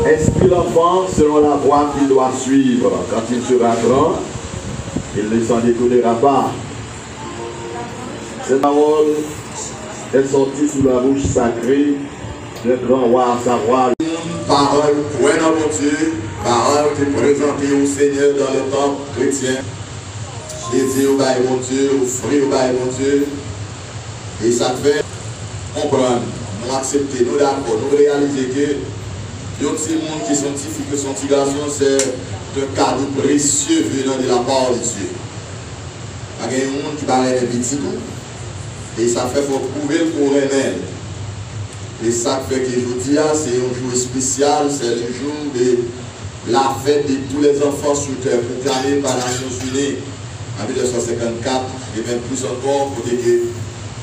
Instruis l'enfant selon la voie qu'il doit suivre. Quand il sera grand, il ne s'en détournera pas. Cette parole est sortie sous la bouche sacrée d'un grand roi, à savoir. Parole, ouais, dans mon Dieu, parole qui est présentée au Seigneur dans le temple chrétien. Jésus au bail mon Dieu, offrir au bail mon Dieu. Et ça fait comprendre, nous accepter, nous d'accord, nous réaliser que les petits monde qui sont petits filles, qui sont petits garçons, c'est un cadeau précieux venant de la part de Dieu. Il y a un monde qui parle de petit et ça fait pour prouver le pour elle. Et ça fait que aujourd'hui, c'est un jour spécial, c'est le jour de la fête de tous les enfants sur terre, proclamée par les Nations Unies en 1954, et même plus encore, pour que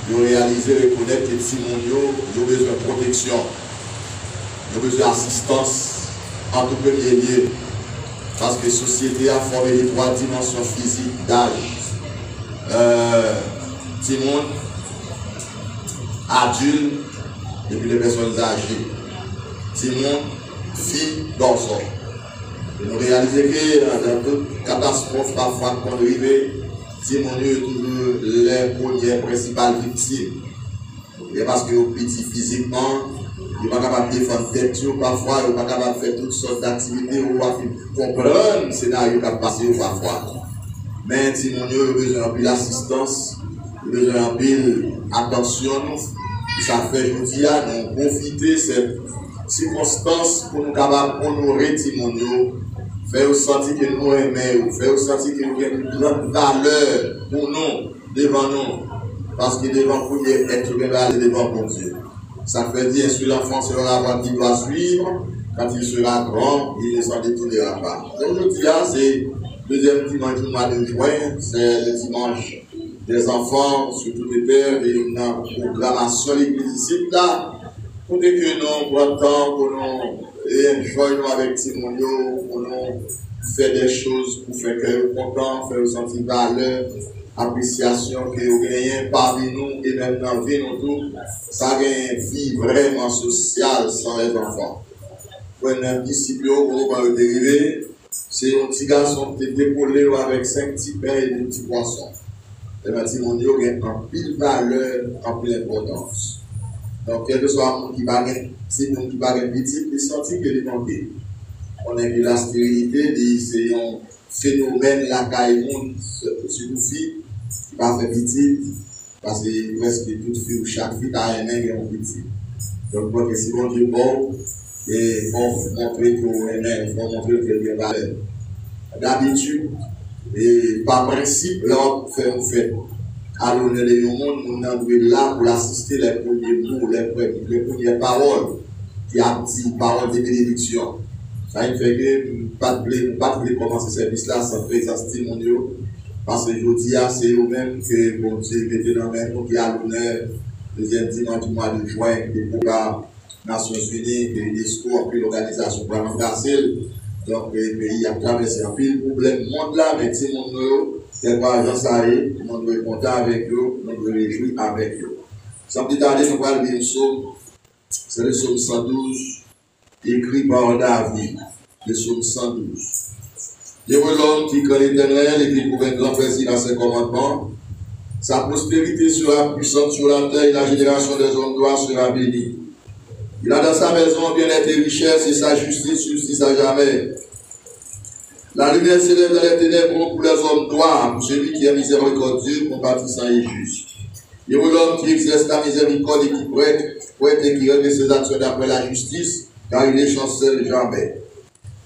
nous réaliser, reconnaître que Timonio a besoin de protection. Nous avons besoin d'assistance en tout premier lieu. Parce que la société a formé les trois dimensions physiques d'âge. Timon, adulte, et puis les personnes âgées. Timon, fille, garçon. Et nous réalisons que dans toute catastrophe, parfois, qu'on arrive, Timon est toujours les premières principales victimes. Et parce que petit physiquement, il n'est pas capable de défendre tête, parfois, il n'est pas capable de faire toutes sortes d'activités, ou pas comprendre le scénario qui a passé parfois. Mais Timon a besoin de l'assistance, il a besoin de l'attention. Ça fait aujourd'hui à nous profiter de ces circonstances pour nous capables honorer Timon, faire sentir que nous aimons, faire sentir que nous avons une grande valeur pour nous, devant nous. Parce que devant vous, il y a être devant mon Dieu. Ça fait dire sur l'enfant sera la voie qu'il doit suivre. Quand il sera grand, il ne s'en détournera pas. Aujourd'hui, c'est le deuxième dimanche du mois de juin. C'est le dimanche des enfants sur toute la terre et une proclamation de l'église ici. Là, pour que nous prenons temps, pour nous jouer avec Timonio, pour nous faire des choses pour faire que nous content, faire ressentir valeur. Appréciation que vous gagnez parmi nous et même dans la vie, nous tous, ça gagne une vie vraiment sociale sans les enfants. Pour un disciple, on va le dériver, c'est un petit garçon qui est décollé avec 5 petits pains et 2 petits poissons. Et bien, mon Dieu, il y a en pile valeur, en pile importance. Donc, quel que soit le monde qui va gagner, si le monde qui va gagner petit, il sentit qu'il est manqué. On a vu la stérilité, c'est un phénomène, la caille monde, sur nos filles. Pas fait petit, parce que presque toute fille ou chaque fille a un aimé et un petit. Donc, parce que si on dit bon, il faut montrer qu'on aime, il faut montrer qu'il y a valeur. D'habitude, et par principe, là, on fait à l'honneur de monde, on est là pour assister les premiers mots, les premières paroles, qui a dit paroles de bénédiction. Ça fait que pas de commencer ce service-là sans présence de mon Dieu. Parce que je dis, c'est eux-mêmes que bon Dieu était dans le monde qui a l'honneur, deuxième dimanche du mois de juin, des programmes Nations Unies, de l'UNESCO, en plus l'organisation pour remplacer. Donc, le pays a traversé un pile de problème. Le monde là, mais si mon nom, c'est pas agent ça y est, on doit être content avec eux, on doit réjouir avec eux. Sans plus tarder, nous allons lire le psaume, c'est le psaume 112, écrit par David, le psaume 112. Heureux l'homme qui craint l'Éternel et qui trouve un grand plaisir dans ses commandements. Sa prospérité sera puissante sur la terre et la génération des hommes droits sera bénie. Il a dans sa maison bien-être et richesse et sa justice subsiste à jamais. La lumière s'élève dans les ténèbres pour les hommes droits, pour celui qui est miséricordieux, compatissant et juste. Il y a l'homme qui exerce la miséricorde et qui prête et qui règle ses actions d'après la justice, car il est chanceux jamais.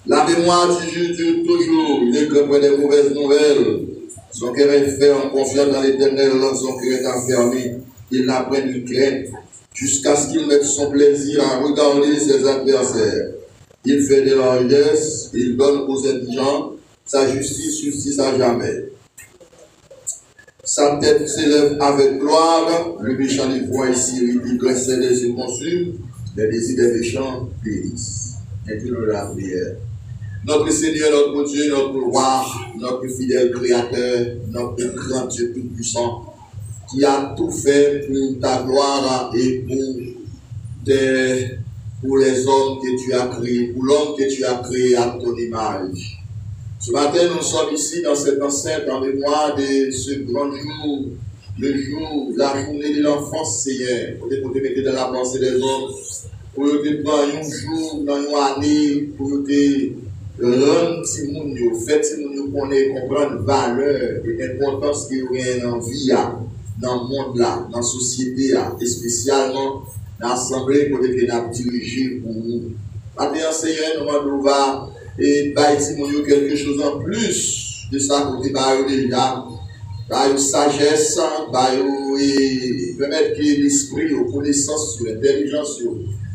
La mémoire du juge dure toujours, il est que des mauvaises nouvelles. Son cœur est ferme, confiant dans l'Éternel, son cœur est enfermé. Il n'a pas de crainte, jusqu'à ce qu'il mette son plaisir à regarder ses adversaires. Il fait de largesses, il donne aux indigents, sa justice à jamais. Sa tête s'élève avec gloire, le méchant les voit ici, il graisse les yeux consume, les désirs des méchants périssent. Inclinons la prière. Notre Seigneur, notre Dieu, notre roi, notre fidèle Créateur, notre grand Dieu tout-puissant, qui a tout fait pour ta gloire et pour les hommes que tu as créés, pour l'homme que tu as créé à ton image. Ce matin, nous sommes ici dans cette enceinte en mémoire de ce grand jour, le jour, la journée de l'enfance, Seigneur, pour te mettre dans la pensée des hommes, pour te prendre un jour, dans une année, pour te rendre Timounio, fait Timounio comprendre la valeur et l'importance qu'il y a dans la vie, dans le monde, là, dans la société, et spécialement dans l'assemblée pour te diriger pour nous. Maintenant, Seigneur, nous va et Timounio quelque chose en plus de ça côté déjà. Sagesse, permettre que l'esprit, la connaissance, l'intelligence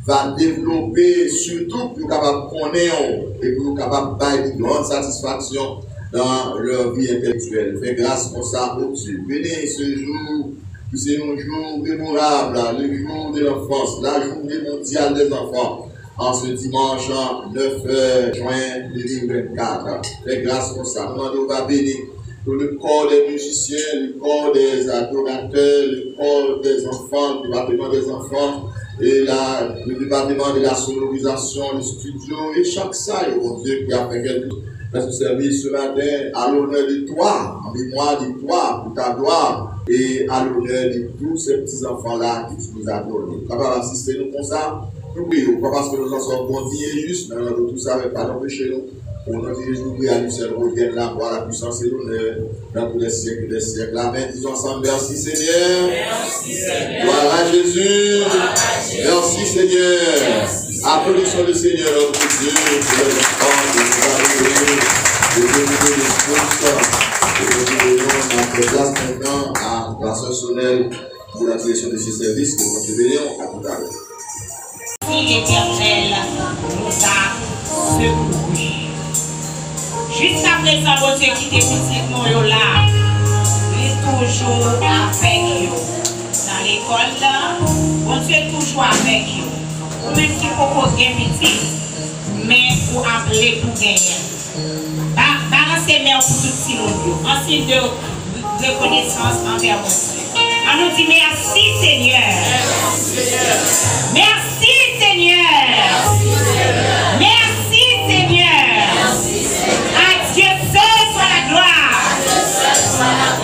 va développer, surtout pour capable connaître et pour capable faire une grande satisfaction dans leur vie intellectuelle. Fais grâce pour ça, pour Dieu. Venez ce jour, qui c'est un jour mémorable, le jour de l'enfance, la journée mondiale des enfants, en ce dimanche 9 juin 2024. Fais grâce pour ça. Nous va bénir pour le corps des musiciens, le corps des adorateurs, le corps des enfants, le département des enfants, et le département de la sonorisation, le studio, et chaque salle, mon Dieu, qui a fait quelque chose de ce service ce matin, à l'honneur de toi, en mémoire de toi, pour ta gloire, et à l'honneur de tous ces petits enfants-là que tu nous as donnés. Papa, assistez nous comme ça, nous prions, pas parce que nous en sommes bons et justes, mais tout ça avec pas d'empêcher nous. Pour notre Jésus, nous prions à lui seul, revienne là, voir la puissance et l'honneur dans tous les siècles des siècles. Amen. Disons ensemble, merci Seigneur. Merci Seigneur. Gloire à Jésus. Merci Seigneur. Applaudissons le Seigneur, notre Dieu, pour les enfants, et notre place maintenant à la sœur Sonnelle pour la direction de ce service que nous bénissons à tout à l'heure. L'Éternel nous a secourus. Jusqu'à présent, bon Dieu qui était petit, nous là, il est toujours avec vous. Dans l'école, là, bon Dieu est toujours avec vous. Ou même si vous avez petit, mais pour appeler pour gagner. Balancez mère pour tout le monde. Ensuite de reconnaissance envers mon Dieu. On nous dit merci Seigneur. Merci Seigneur. Merci Seigneur. À Dieu seul soit la gloire.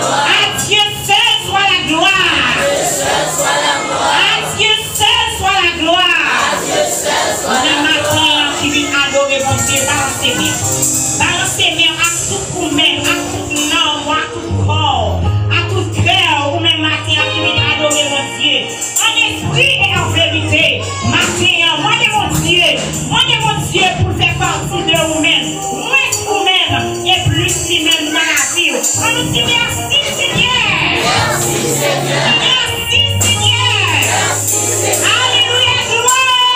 À Dieu seul soit la gloire. À Dieu seul soit la gloire. On a matin qui vient adorer mon Dieu. Balancez bien. Balancez bien à tout pour même, à tout nom, à tout corps, à tout cœur, ou même matin qui vient adorer mon Dieu. En esprit et en vérité, matin, moi de mon Dieu, pour faire partie de vous-même, moins vous-même, et plus lui-même dans la vie. On nous dit merci Seigneur. Merci Seigneur. Merci Seigneur. Merci Seigneur. Alléluia, gloire.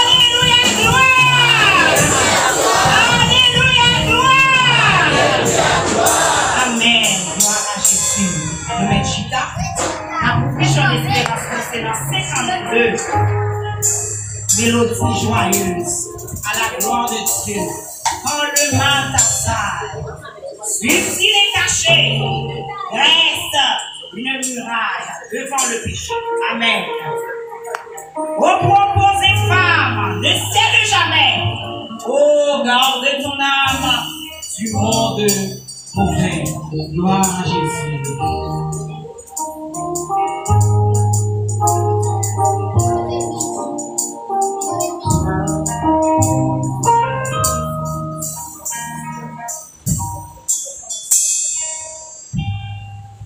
Alléluia, gloire. Alléluia, gloire. Amen. Gloire à Jésus. Nous mettons Chita. Approchons l'espérance c'est dans 52. Mélodie joyeuse à la gloire de Dieu. Quand le mal t'assaille, s'il est caché, reste une muraille devant le péché. Amen. Ô proposée femme, ne cède jamais. Ô garde ton âme du monde mauvais. Gloire à Jésus.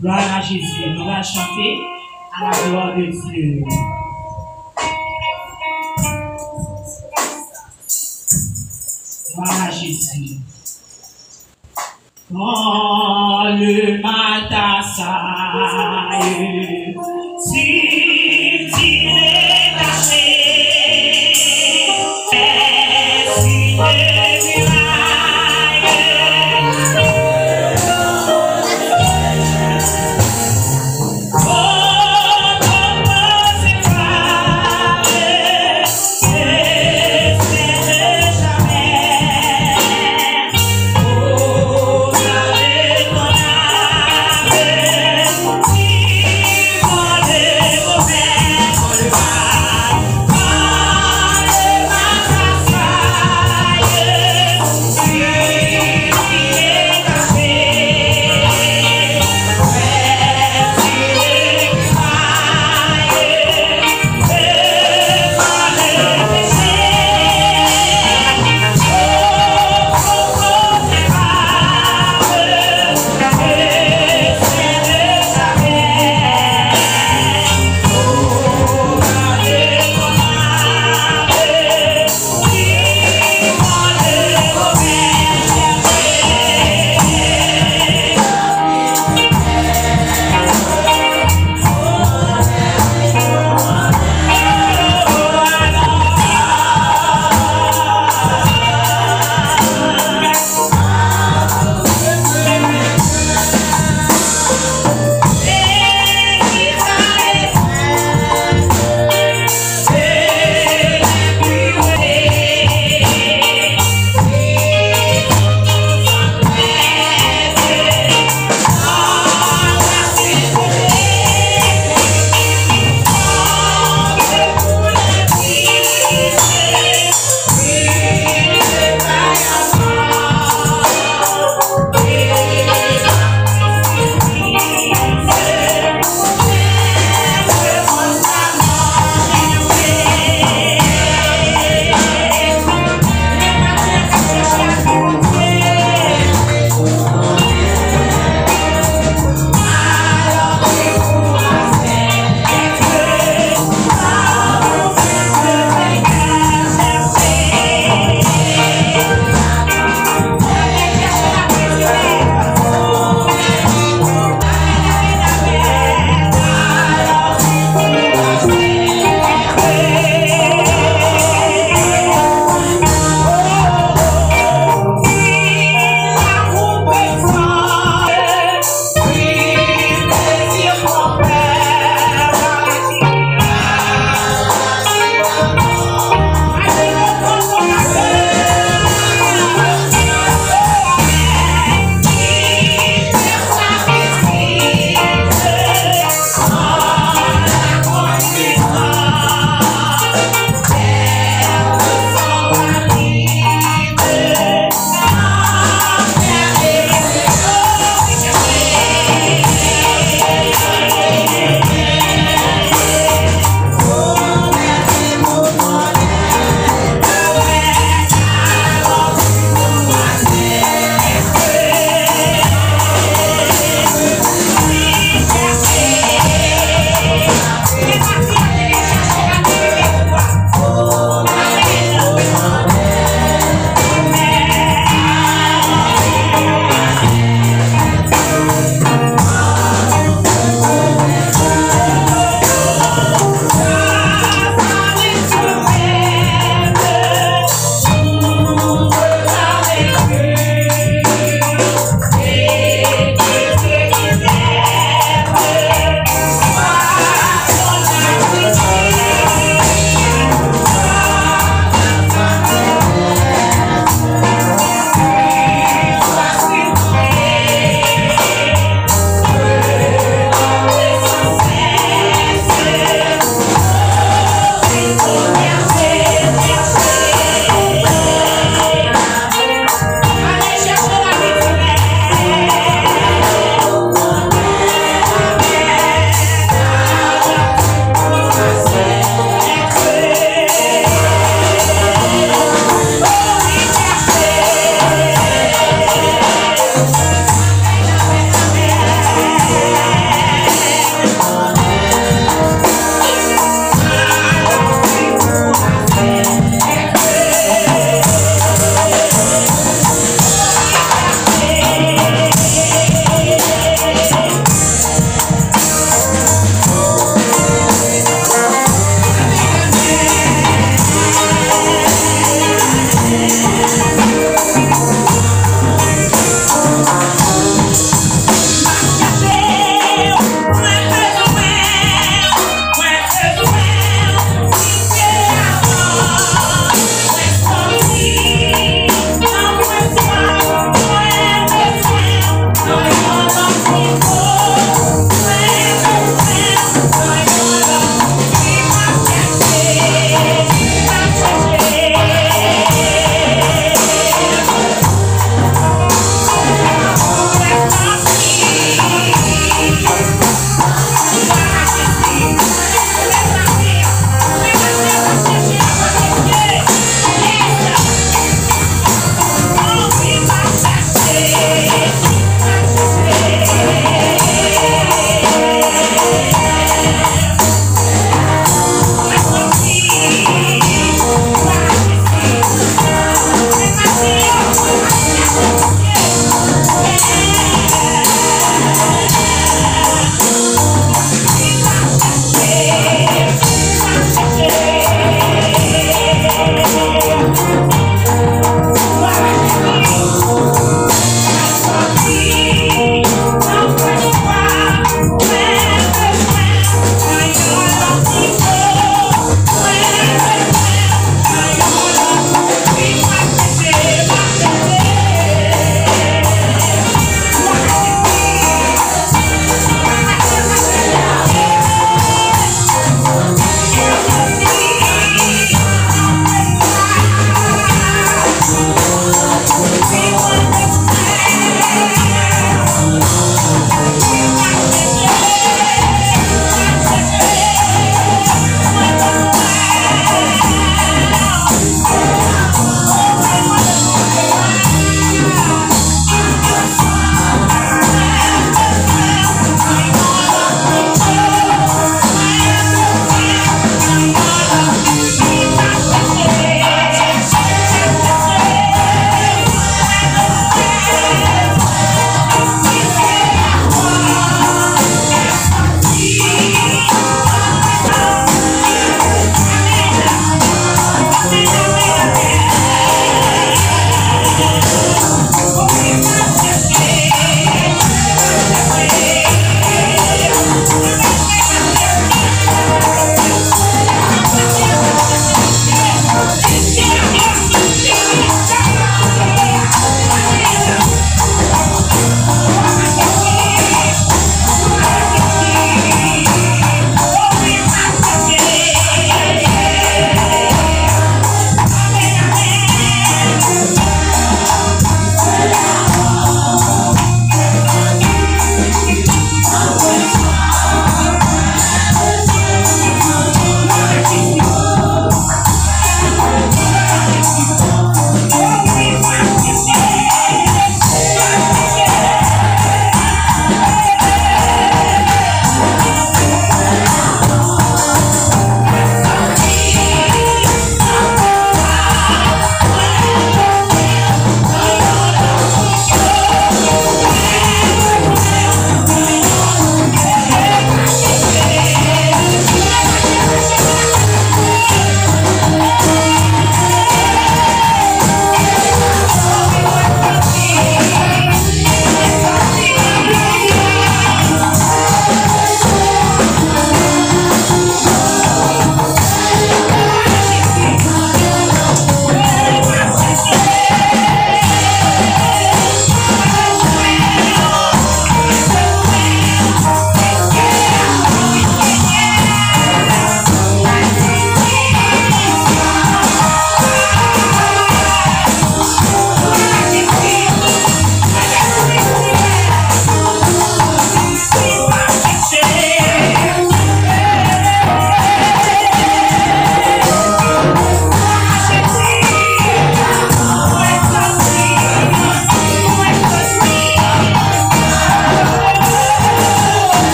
Gloire à Jésus. Nous allons chanter à la gloire de Dieu. Gloire à Jésus. Quand le matin s'aille, si tu es caché, est une muraille. Oh, comment c'est froid, c'est jamais. Oh, gardez ton âme, si on le mauvais, on le va. Quand le matin s'aille,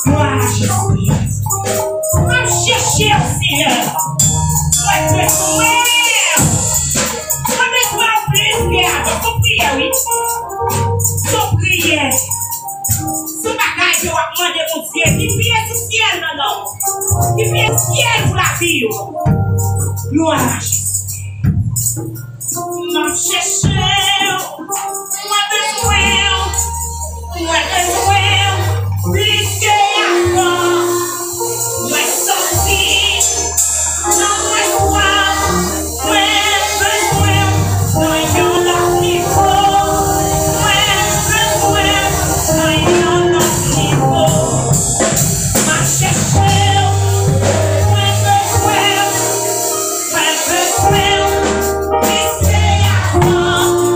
Gloire à Jésus. Va chercher au Seigneur. Moi, je veux souhaiter. Moi, je veux plus que avant. Son prière, oui. Son prière. Son bagage, je vais demander mon Dieu. Qui prie du ciel, maintenant. Qui prie du ciel pour la vie. Gloire à Jésus. M'a cherché. Moi, besoin. Plus que avant. Moi, sorti. Non, moi, soif. Moi, besoin. Non, y'en a niveau. Moi, besoin. Non, y'en a niveau. M'a cherché. Moi, besoin. Plus que avant.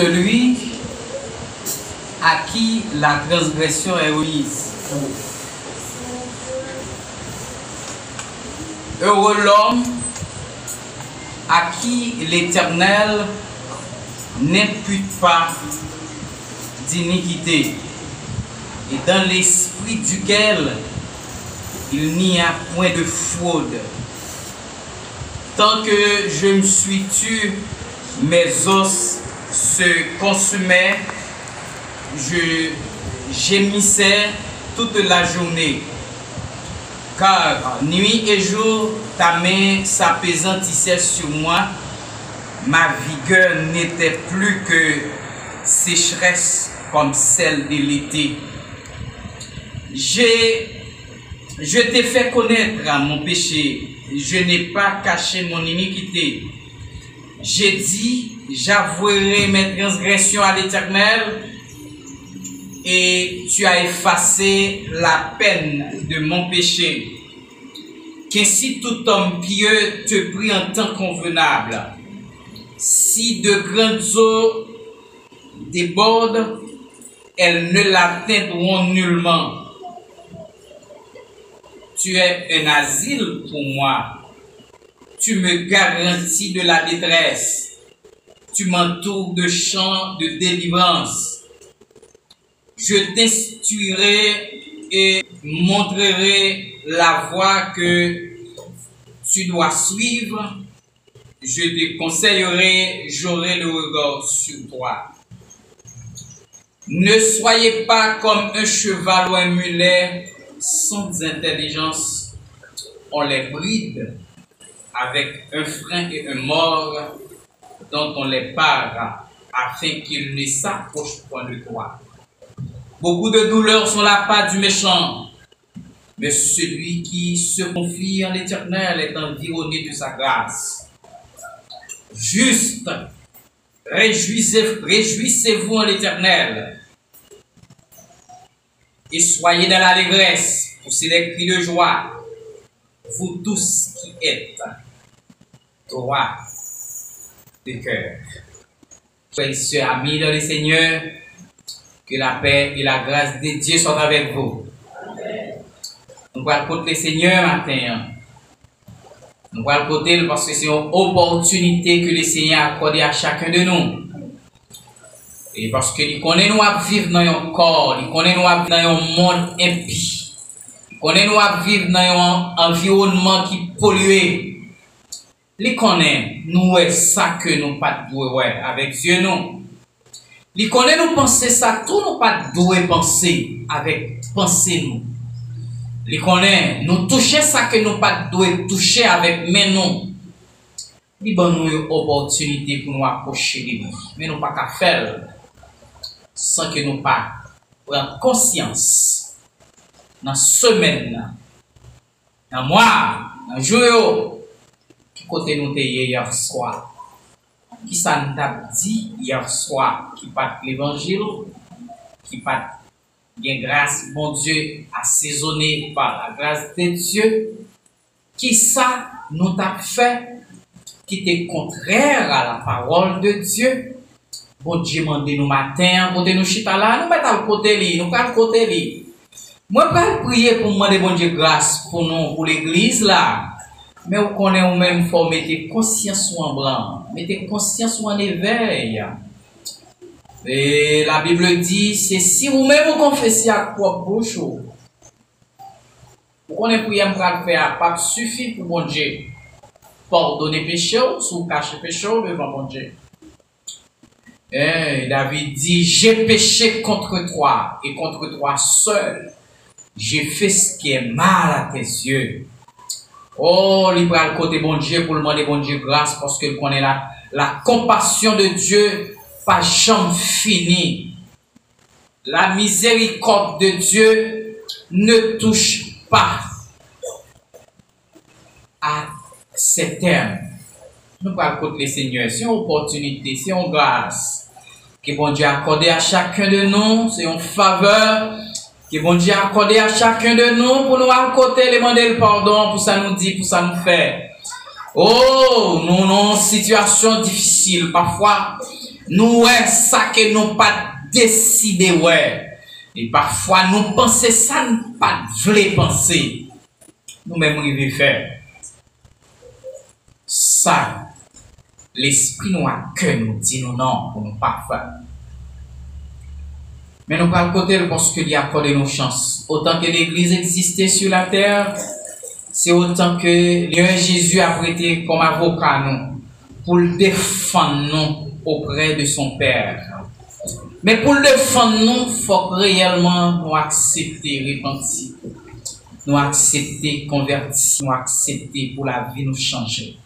celui à qui la transgression est remise. Heureux l'homme à qui l'Éternel n'impute pas d'iniquité et dans l'esprit duquel il n'y a point de fraude. Tant que je me suis tu, mes os se consumaient, je gémissais toute la journée. Car nuit et jour, ta main s'appesantissait sur moi, ma vigueur n'était plus que sécheresse comme celle de l'été. Je t'ai fait connaître mon péché, je n'ai pas caché mon iniquité. J'ai dit, j'avouerai mes transgressions à l'Éternel, et tu as effacé la peine de mon péché. Qu'ainsi tout homme pieux te prie en temps convenable. Si de grandes eaux débordent, elles ne l'atteindront nullement. Tu es un asile pour moi. Tu me garantis de la détresse. Tu m'entoures de chants de délivrance. Je t'instruirai et montrerai la voie que tu dois suivre. Je te conseillerai, j'aurai le regard sur toi. Ne soyez pas comme un cheval ou un mulet sans intelligence. On les bride avec un frein et un mors dont on les parle afin qu'ils ne s'approchent point de toi. Beaucoup de douleurs sont la part du méchant, mais celui qui se confie en l'Éternel est environné de sa grâce. Juste, réjouissez-vous en l'Éternel et soyez dans l'allégresse, poussez les cris de joie, vous tous qui êtes droits de cœur. Précieux amis dans le Seigneur, que la paix et la grâce de Dieu soient avec vous. Nous allons côté le Seigneur matin. Nous allons côté parce que c'est une opportunité que le Seigneur a accordée à chacun de nous. Et parce qu'il connaît nous à vivre dans un corps, il connaît nous à vivre dans un monde impie, il connaît nous à vivre dans un environnement qui pollue. Il connaît nous est ça que nous pas doué avec Dieu nous. Il connaît nous penser ça, tout nous pas doué penser avec penser nous. Il connaît nous toucher ça que nous pas doué toucher avec mais nous. Il donne nous une opportunité pour nous approcher de lui, mais nous pas qu'à faire sans que nous pas prendre conscience dans la semaine, dans le mois, dans le jour, qui côté nous t'ayons hier soir. Qui ça nous a dit hier soir, qui pas l'évangile, qui pas bien grâce, bon Dieu, assaisonné par la grâce de Dieu, qui ça nous a fait, qui était contraire à la parole de Dieu. Bon Dieu m'a dit nous matin, côté nous chita là, nous mettons le côté li, nous pas le côté li. Moi pas prier pour demander bon Dieu grâce pour nous, pour l'église là. Mais vous connaissez vous-même, il faut mettre conscience en blanc, mettez conscience en éveil. Et la Bible dit, c'est si vous-même vous confessez à propre bouche, vous connaissez prière pour faire, pas suffit pour bon Dieu. Pardonner péché, ou cacher péché devant bon Dieu. Et David dit, j'ai péché contre toi et contre toi seul. J'ai fait ce qui est mal à tes yeux. Oh, il va le côté bon Dieu pour demander bon Dieu grâce parce qu'il connaît la compassion de Dieu pas jamais finie. La miséricorde de Dieu ne touche pas à ses termes. Nous parlons côté le Seigneur, c'est une opportunité, c'est une grâce que bon Dieu a accordé à chacun de nous, c'est une faveur que bon Dieu a accordé à chacun de nous pour nous à côté demander le pardon, pour ça nous dit, pour ça nous fait. Oh, nous avons une situation difficile. Parfois, Nous ouais ça que nous pas décidé ouais. Et parfois nous pensons ça nous pas voulons penser. Nous même arriver faire. Ça l'esprit nous a que nous dit nous non pour nous pas faire. Mais nous parlons côté parce qu'il y a accordé nos chances. Autant que l'église existait sur la terre, c'est autant que Jésus a prêté comme avocat nous pour le défendre nous auprès de son Père. Mais pour le défendre nous, il faut réellement nous accepter repentir. Nous accepter convertir, nous accepter pour la vie nous changer.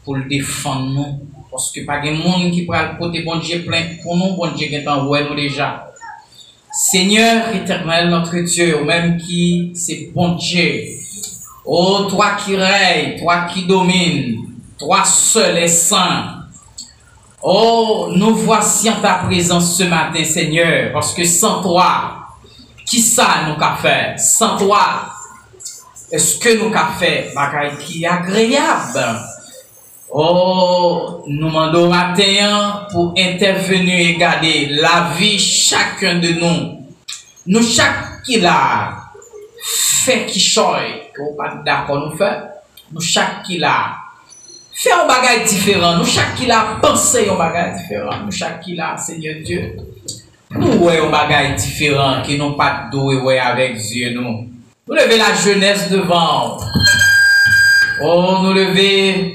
Pour le défendre nous. Parce que pas de monde qui prend le côté bon Dieu plein pour nous, bon Dieu qui est envoyé nous déjà. Seigneur éternel, notre Dieu, ou même qui c'est bon Dieu. Oh, toi qui règnes, toi qui domines, toi seul est saint. Oh, nous voici en ta présence ce matin, Seigneur, parce que sans toi, qui ça nous qu'a fait? Sans toi, est-ce que nous qu'a fait bagaille qui est agréable? Oh, nous demandons matin pour intervenir et garder la vie chacun de nous. Nous chaque qui l'a fait qui choisit, qu'on pas d'accord nous fait. Nous chaque qui l'a fait un bagage différent. Nous chaque qui l'a pensé un bagage différent. Nous chaque qui l'a, Seigneur Dieu. Nous voyons un bagage différent qui n'ont pas de doué avec Dieu nous. Nous lever la jeunesse devant. Oh, nous lever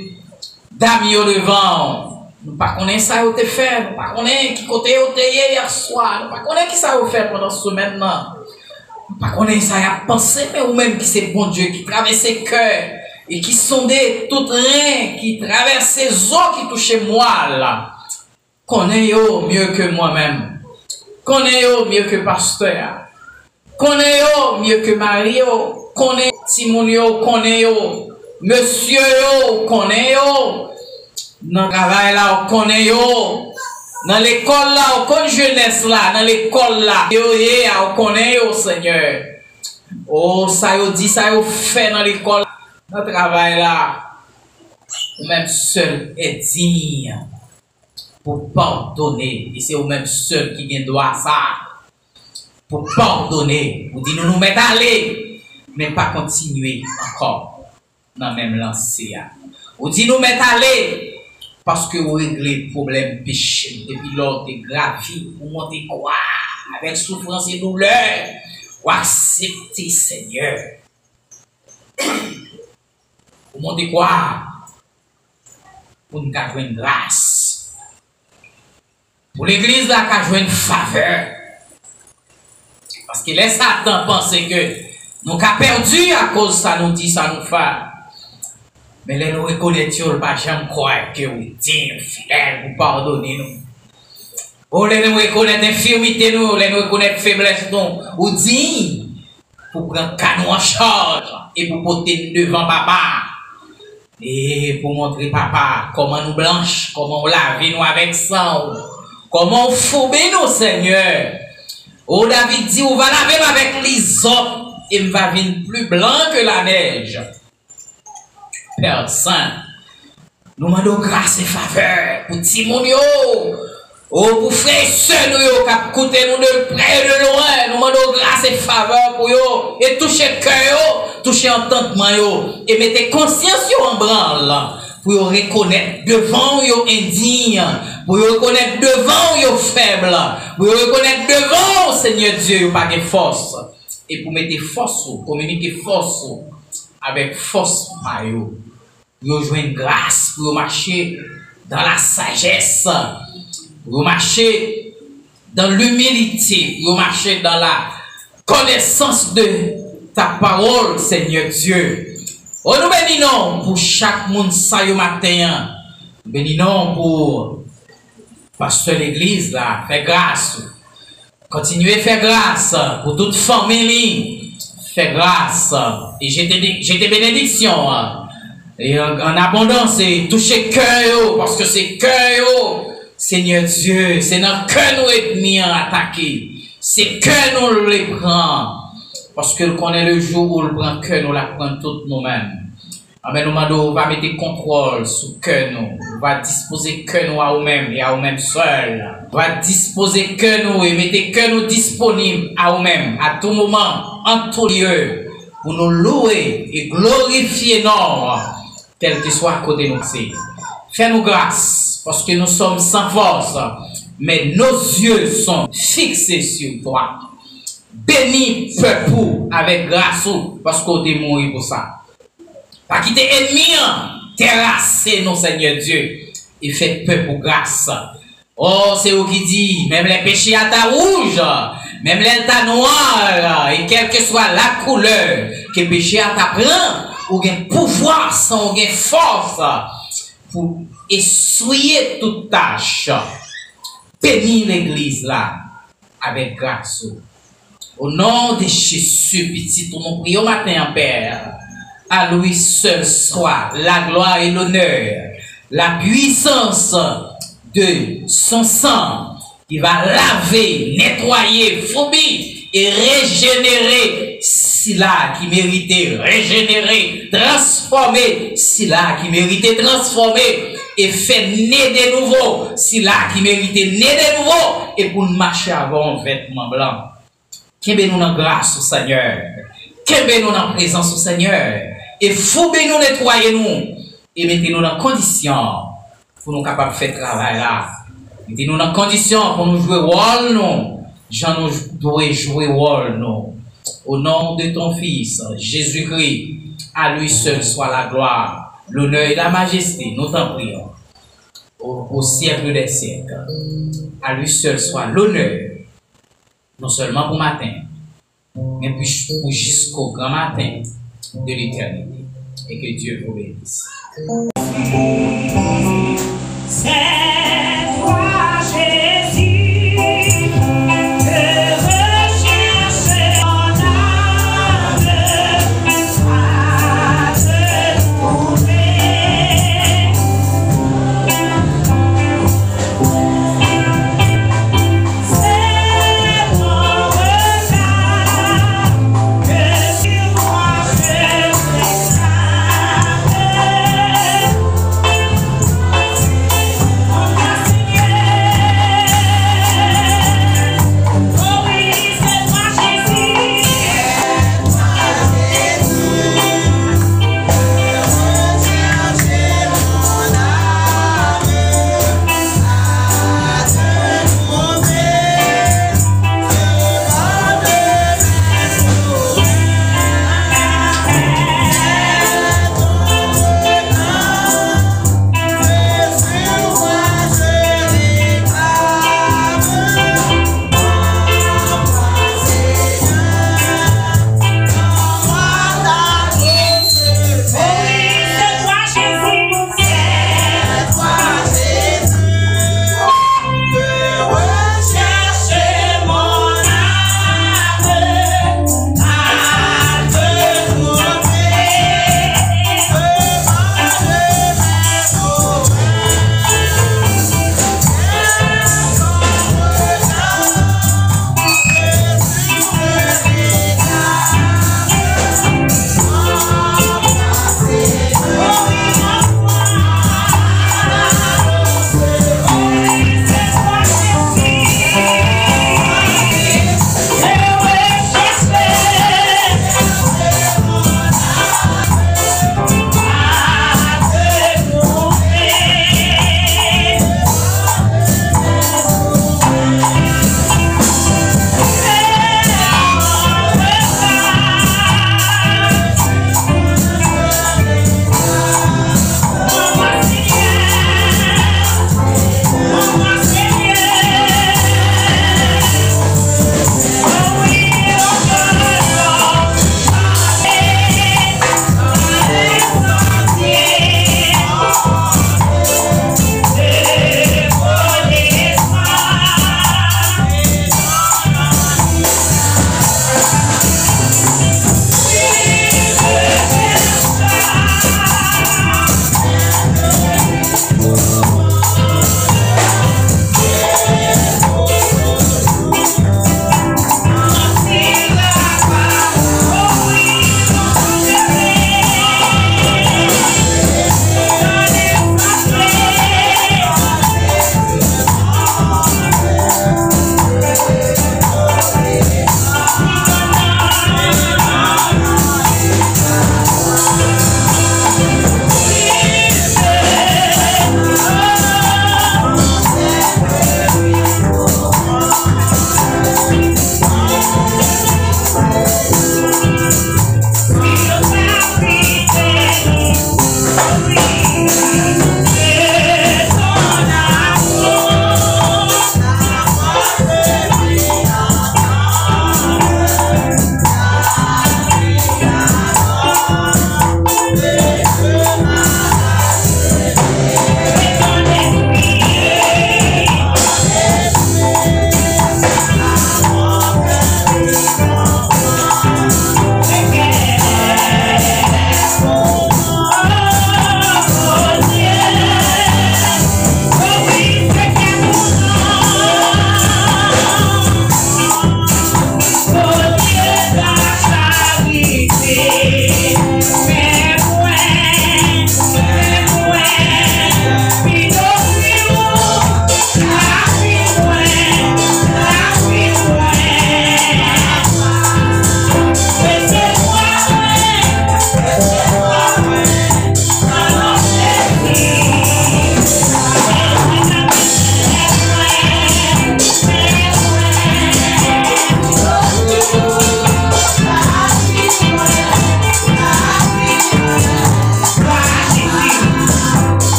d'amis au devant, nous pas connaissons ça au te fait, nous pas connaissons qui côté au te hier soir, nous pas connaissons qui ça au fait pendant ce semaine là, nous pas connaissons ça à penser, mais ou même qui c'est bon Dieu qui traverse le cœur et qui sonde tout rien, qui traverse les eaux qui touchent moi là, connaît yo mieux que moi-même, connaît yo mieux que pasteur, connaît yo mieux que Mario, connaît Timonio, connaît yo. Monsieur yo, connaît yo. Dans le travail là, on connaît yo. Dans l'école là, on connaît jeunesse là. Dans l'école là, on connaît yo, Seigneur. Oh, ça yo dit, ça yo fait dans l'école. Dans le travail là, ou même seul est digne pour pardonner. Et c'est ou même seul qui vient droit ça. Pour pardonner. Vous dites, nous mettons à aller, mais pas continuer encore. Dans même lancé. Ou dit nous mettre à aller parce que vous réglez le problème péché depuis lors de gravi, vous montez quoi avec souffrance et douleur, vous acceptez Seigneur. Vous montez quoi pour nous avoir une grâce. Pour l'église là qu'a joué une faveur. Parce que les Satan penser que nous avons perdu à cause de ça nous dit ça nous fait. Mais les nous reconnaissons pas jamais croire que vous dites fidèle, vous pardonnez nous. Ou les nous reconnaissons infirmité nous, les nous reconnaissons faiblesse nous, vous dites pour prendre canon en charge et pour porter devant papa. Et pour montrer papa comment nous blanche, comment on lave nous avec sang, comment on fourbe nous Seigneur. Oh David dit, on va laver avec l'hysope et il va venir plus blanc que la neige. Père Saint, nous demandons grâce et faveur pour Timonio, oh, pour frères et sœurs nous, qui écoutent nous de près et de loin, nous demandons grâce et faveur pour eux, et toucher le cœur, toucher l'entendement, et mettez conscience en branle, pour reconnaître devant eux indignes, pour reconnaître devant eux faibles, pour reconnaître devant Seigneur Dieu, pas de force, et pour mettre force, communiquer force, avec force par eux. Pour jouer une grâce, pour marcher dans la sagesse, pour marcher dans l'humilité, pour marcher dans la connaissance de ta parole, Seigneur Dieu. Oh, nous bénissons pour chaque monde ça le matin. Nous bénissons pour pasteur l'église là, fait grâce. Continuez à faire grâce pour toute famille. Fait grâce. Et j'ai des bénédictions. Et en abondance, et toucher cœur, parce que c'est cœur, Seigneur Dieu, c'est dans le cœur nous ennemis à attaquer. C'est cœur nous les prend. Parce que nous connaissons le jour où le prend cœur, nous la prenons toutes nous-mêmes. Amen, nous va mettre contrôle sur que nous. On va disposer que nous à nous-mêmes et à nous-mêmes seuls. On va disposer que nous et mettre que nous disponibles à nous-mêmes, à tout moment, en tout lieu, pour nous louer et glorifier non, tel que soit à côté de nous. Fais-nous grâce, parce que nous sommes sans force, mais nos yeux sont fixés sur toi. Bénis peuple avec grâce, parce qu'on est mort pour ça. Pas quitter ennemi, terrasser nos Seigneur Dieu, et fait peuple grâce. Oh, c'est vous qui dit, même les péchés à ta rouge, même les ta noire, et quelle que soit la couleur que péché à ta prend, ou gain pouvoir sans gain force pour essuyer toute tâche. Bénis l'église là avec grâce. Au nom de Jésus, petit, tout mon prions matin en Père. À lui seul soit la gloire et l'honneur, la puissance de son sang qui va laver, nettoyer, phobie et régénérer cela qui méritait régénérer, transformer cela qui méritait transformer et faire naître de nouveau cela qui méritait naître de nouveau et pour marcher avant un vêtement blanc. Qu'est-ce nous dans grâce au Seigneur, qu'est-ce nous dans présence au Seigneur et foubez-nous, nettoyez-nous et mettez-nous dans condition pour nous capables de faire travail là. Mettez-nous dans condition pour nous jouer rôle nous. Jean nous doit jouer rôle nous. Au nom de ton Fils, Jésus-Christ, à lui seul soit la gloire, l'honneur et la majesté, nous t'en prions. Au siècle des siècles, à lui seul soit l'honneur, non seulement pour matin, mais pour jusqu'au grand matin de l'éternité. Et que Dieu vous bénisse. C'est toi, Jésus, que recherche mon âme, à te trouver. C'est ton regard que sur moi je réclame.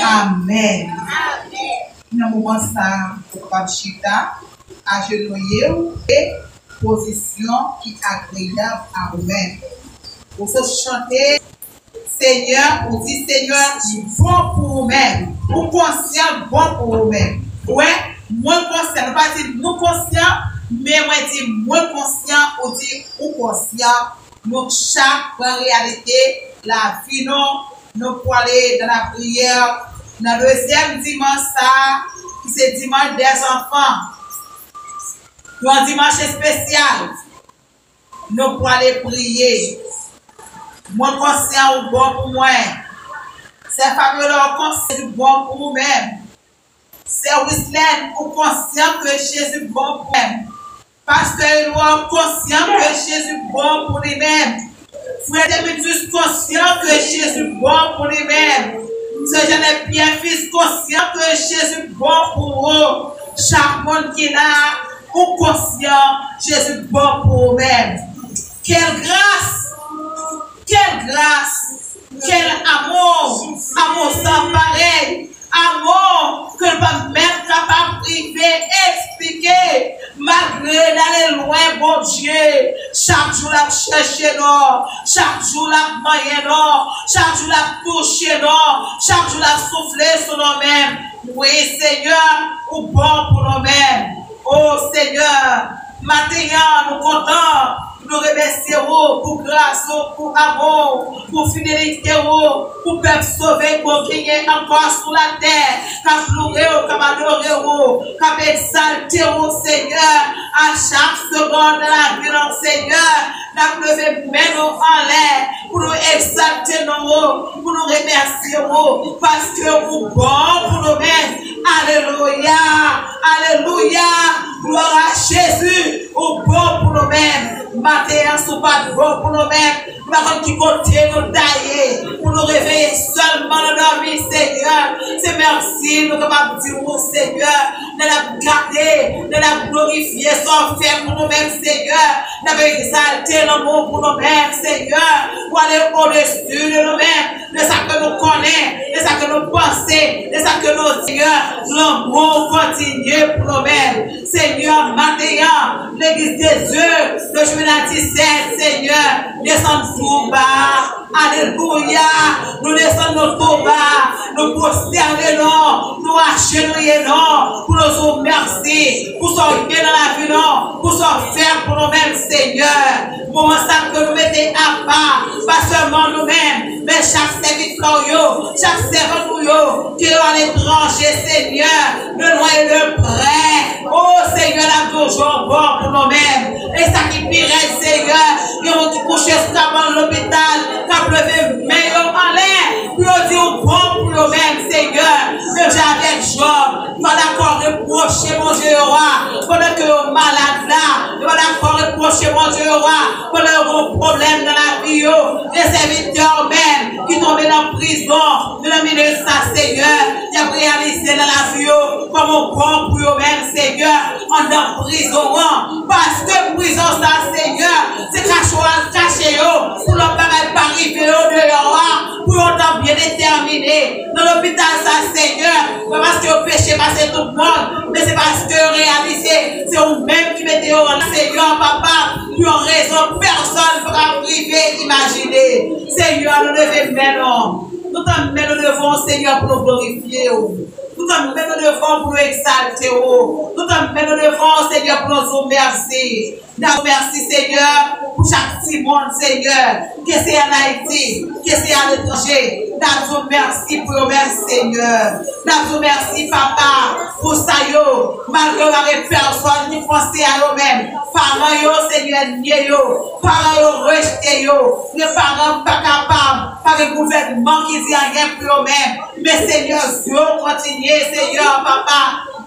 Amen. Dans le moment ça, pour chita, agenouiller et position qui est agréable à vous-même. Pour se chanter, Seigneur, ou dit Seigneur, bon pour vous-même. Ou conscient, bon pour vous-même. Ouais, moins conscient, pas dire nous conscient, mais moi dit moins conscient, ou dit ou conscient. Donc chaque réalité, la vie, nous pour aller dans la prière. Dans le deuxième dimanche, qui c'est dimanche des enfants, nous un dimanche spécial, nous pour aller prier. Moi, conscient ou bon pour moi. C'est fabuleux, conscient ou bon pour vous-même. C'est Wislène ou conscient que Jésus est bon pour nous-mêmes. Pasteur Éloi, conscient que Jésus est bon pour lui-même. Frère Demetrius, conscient que Jésus est bon pour lui-même. Ce jeune bien fils conscient que Jésus est bon pour eux. Chaque monde qui est là, ou conscient, Jésus est bon pour eux-mêmes. Quelle grâce! Quelle grâce! Quel amour! Amour sans pareil! Amour que pas même capable de priver, expliquer, malgré d'aller loin, bon Dieu. Chaque jour, la chercher, non. Chaque jour, la manger, non. Chaque jour, la toucher, non. Chaque jour, la souffler sur nous-mêmes. Oui, Seigneur, ou bon pour nous-mêmes. Oh, Seigneur, maintenant, nous comptons. Nous remercions pour grâce, pour amour, pour fidélité, pour peuple sauvé, pour gagner encore sur la terre, qu'à pleurer, qu'à adorer, qu'à exalter, Seigneur, à chaque seconde de la vie, Seigneur, d'à lever même en l'air, pour nous exalter, pour nous remercier, parce que vous bon pour nous-mêmes. Alléluia, Alléluia, gloire à Jésus, au bon pour nous-mêmes. Matin, sous pas de bon pour nous-mêmes. Par qui côté nous tailler, pour nous réveiller seulement dans notre vie, Seigneur. C'est merci, nous capables de dire au Seigneur, de la garder, de la glorifier, sans faire pour nous-mêmes, Seigneur. De exalter l'amour pour nous-mêmes, Seigneur. Pour aller au-dessus de nous-mêmes, de ça que nous connaissons, de ça que nous pensons, de ça que nous, Seigneur, l'amour continue pour nous-mêmes. Seigneur, maintenant, l'église des yeux, le juillet 17, Seigneur, descend tout bas. Alléluia. Nous descendons tout bas. Nous prosternons, nous agenouillons, pour nous remercier, pour sortir dans la vie, pour sortir pour nous-mêmes, Seigneur. Pour ça que nous mettons à part, pas seulement nous-mêmes, mais chaque serviteur, chaque servant, qui est à l'étranger, Seigneur, de loin et de près. Oh Seigneur, la toujours bon pour nous-mêmes. Et ça qui pire, Seigneur, ils ont couché dans l'hôpital, qui a levé meilleur en l'air, pour nous dire bon pour nous-mêmes, Seigneur. Déjà avec Job, il va d'accord reprocher mon Dieu roi, pendant que le malade là, il va d'accord reprocher mon Dieu roi, pendant que le problème dans la vie, les serviteurs même, qui tombent dans la prison, de la minute ça, Seigneur, il a réalisé dans la vie, comme on prend pour eux-mêmes, Seigneur, en dans prison, parce que prison, ça, Seigneur, c'est caché, pour leur paraître pas arriver au dehors, pour autant bien déterminé, dans l'hôpital, ça, Seigneur, pas parce que le péché passe tout le monde, mais c'est parce que réalisé, c'est vous-même qui mettez au Seigneur, papa, pour une raison, personne ne pourra arriver, imaginer. Seigneur, nous devons maintenant. Nous t'en mettons devant, Seigneur, pour nous glorifier. Nous t'en mettons devant pour nous exalter. Nous t'en mettons devant, Seigneur, pour nous remercier. Nous remercions, Seigneur, pour chaque petit monde, Seigneur, que c'est en Haïti, que c'est à l'étranger. Nous remercions pour eux, Seigneur. Nous remercions, Papa, pour ça, malgré la personne qui pensait à eux-mêmes. Parents, Seigneur, parents rejetés, les parents pas capables, par le gouvernement qui dit rien pour eux-mêmes. Mais Seigneur, Dieu, continuez, Seigneur, Papa.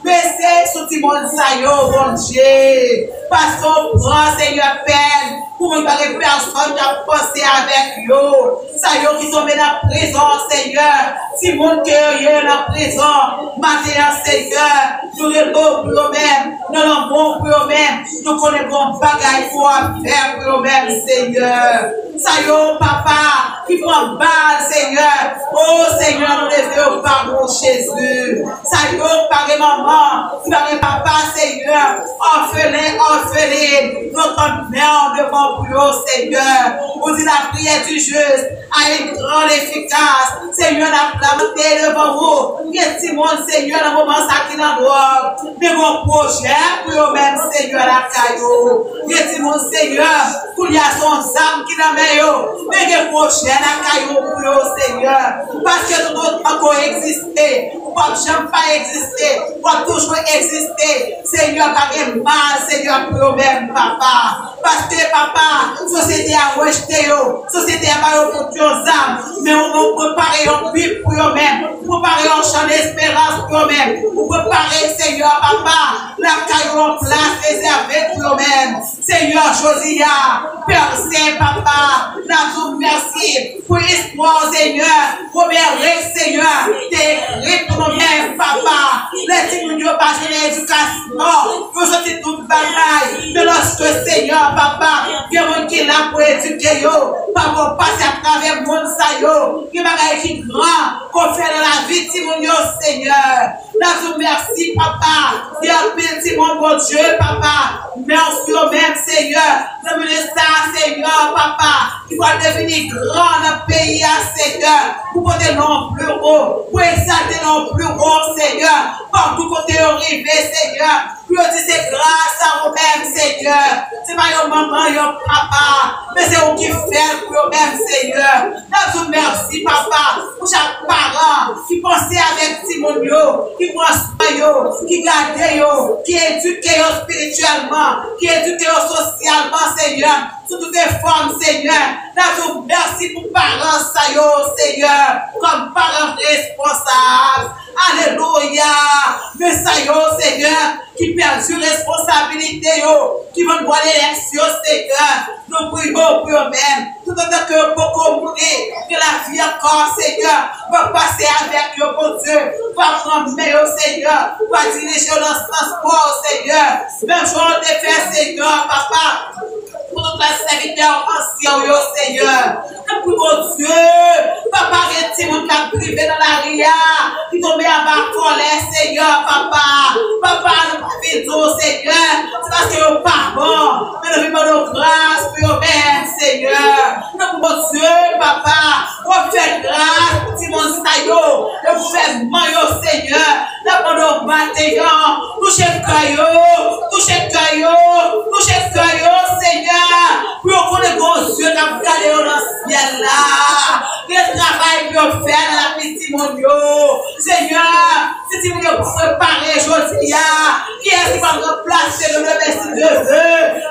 Baissez sous tout le monde, ça y est, bon Dieu. Parce qu'on prend, Seigneur, peine, pour ne pas les personnes qui ont pensé avec eux. Ça y est, qui sont dans la prison, Seigneur. Si le monde qui est dans la prison, maintenant, Seigneur, nous les beaux pour eux-mêmes, nous les bons pour eux-mêmes, nous connaissons bagaille pour faire pour eux-mêmes, Seigneur. Ça y est, Papa, qui prend balle, Seigneur. Oh, Seigneur, nous les faisons pardon, Jésus. Ça y est, par maman. Papa, Seigneur, orpheline, notre mère devant vous, Seigneur. Vous dites la prière du juste a une grande efficace. Seigneur, la planté devant vous. Qu'est-ce que mon Seigneur, dans le moment ça qui n'a droit. Mais mon projet pour eux-mêmes, Seigneur, la caillou. Qu'est-ce que mon Seigneur, pour y a son âme qui n'a meilleur. Mais que projet la caillou pour eux, Seigneur. Parce que tout autre encore existé. Pas jamais pas existé. Pas toujours exister. Seigneur, pas de mal, Seigneur, pour eux-mêmes, Papa. Parce que, Papa, société a rejeté, société a pas pour tes âmes, mais on va préparer un but pour eux-mêmes, préparer un champ d'espérance pour eux-mêmes, pour préparer, Seigneur, Papa, la caillou en place réservée pour eux-mêmes. Seigneur, Josia, Père Saint, Papa, nous merci pour l'espoir, Seigneur, pour mes Seigneur, t'es pour nous-mêmes, Papa, les petits nous pas gêner l'éducation, vous sortez toute bataille, mais lorsque, Seigneur, Papa, il y a un qui est là pour éduquer, Papa, passer à travers le monde, qui va être grand, qu'on fait dans la vie, Seigneur. Nous merci, Papa, et un petit mon bon Dieu, Papa, merci au même, Seigneur, nous ça, Seigneur, Papa, qui va devenir grand dans le pays, Seigneur, pour porter non plus haut, pour exalter non plus haut, Seigneur, partout côté arrivé, Seigneur, pour dire c'est grâce à vous-même, Seigneur, c'est pas your maman, your papa, mais c'est vous qui faites pour vous-même, Seigneur. Nous merci, Papa, pour chaque parent qui pensait avec Simon, qui prend soin, qui garde, qui éduque spirituellement, qui éduque socialement, Seigneur, sous toutes les formes, Seigneur. Nous merci pour parents, Seigneur, comme parents responsables. Alléluia. Mais Seigneur, qui perdent sur responsabilité, qui vont voir l'élection, Seigneur. Nous prions pour eux-mêmes. Tout autant que beaucoup mourir, que la vie encore, Seigneur, va passer avec eux, mon Dieu. Va prendre meilleur, Seigneur. Va diriger dans ce transport, Seigneur. Même chose de faire, Seigneur, Papa. Pour notre serviteur ancien, Seigneur. Et pour mon Dieu, Papa, arrêtez mon cap privé dans la ria, qui tombe à ma colère, Seigneur, Papa. Papa, nous pas vite, Seigneur. C'est parce que nous pas bon. Mais nous vivons nos grâces pour nous-mêmes, Seigneur. Nous, mon Dieu, Papa, on fait grâce pour Timon Sayo. Et vous faites maillot, Seigneur. Nous nous bataillons. Touchez le caillot. Touchez le caillot. Touchez le caillot, Seigneur. Pour qu'on les gros yeux qui ont gardé dans le ciel là. Le travail que vous faites dans la petite Timonio. Seigneur, si Timonio pour préparer aujourd'hui, qui est-ce qui va remplacer le merci de Dieu?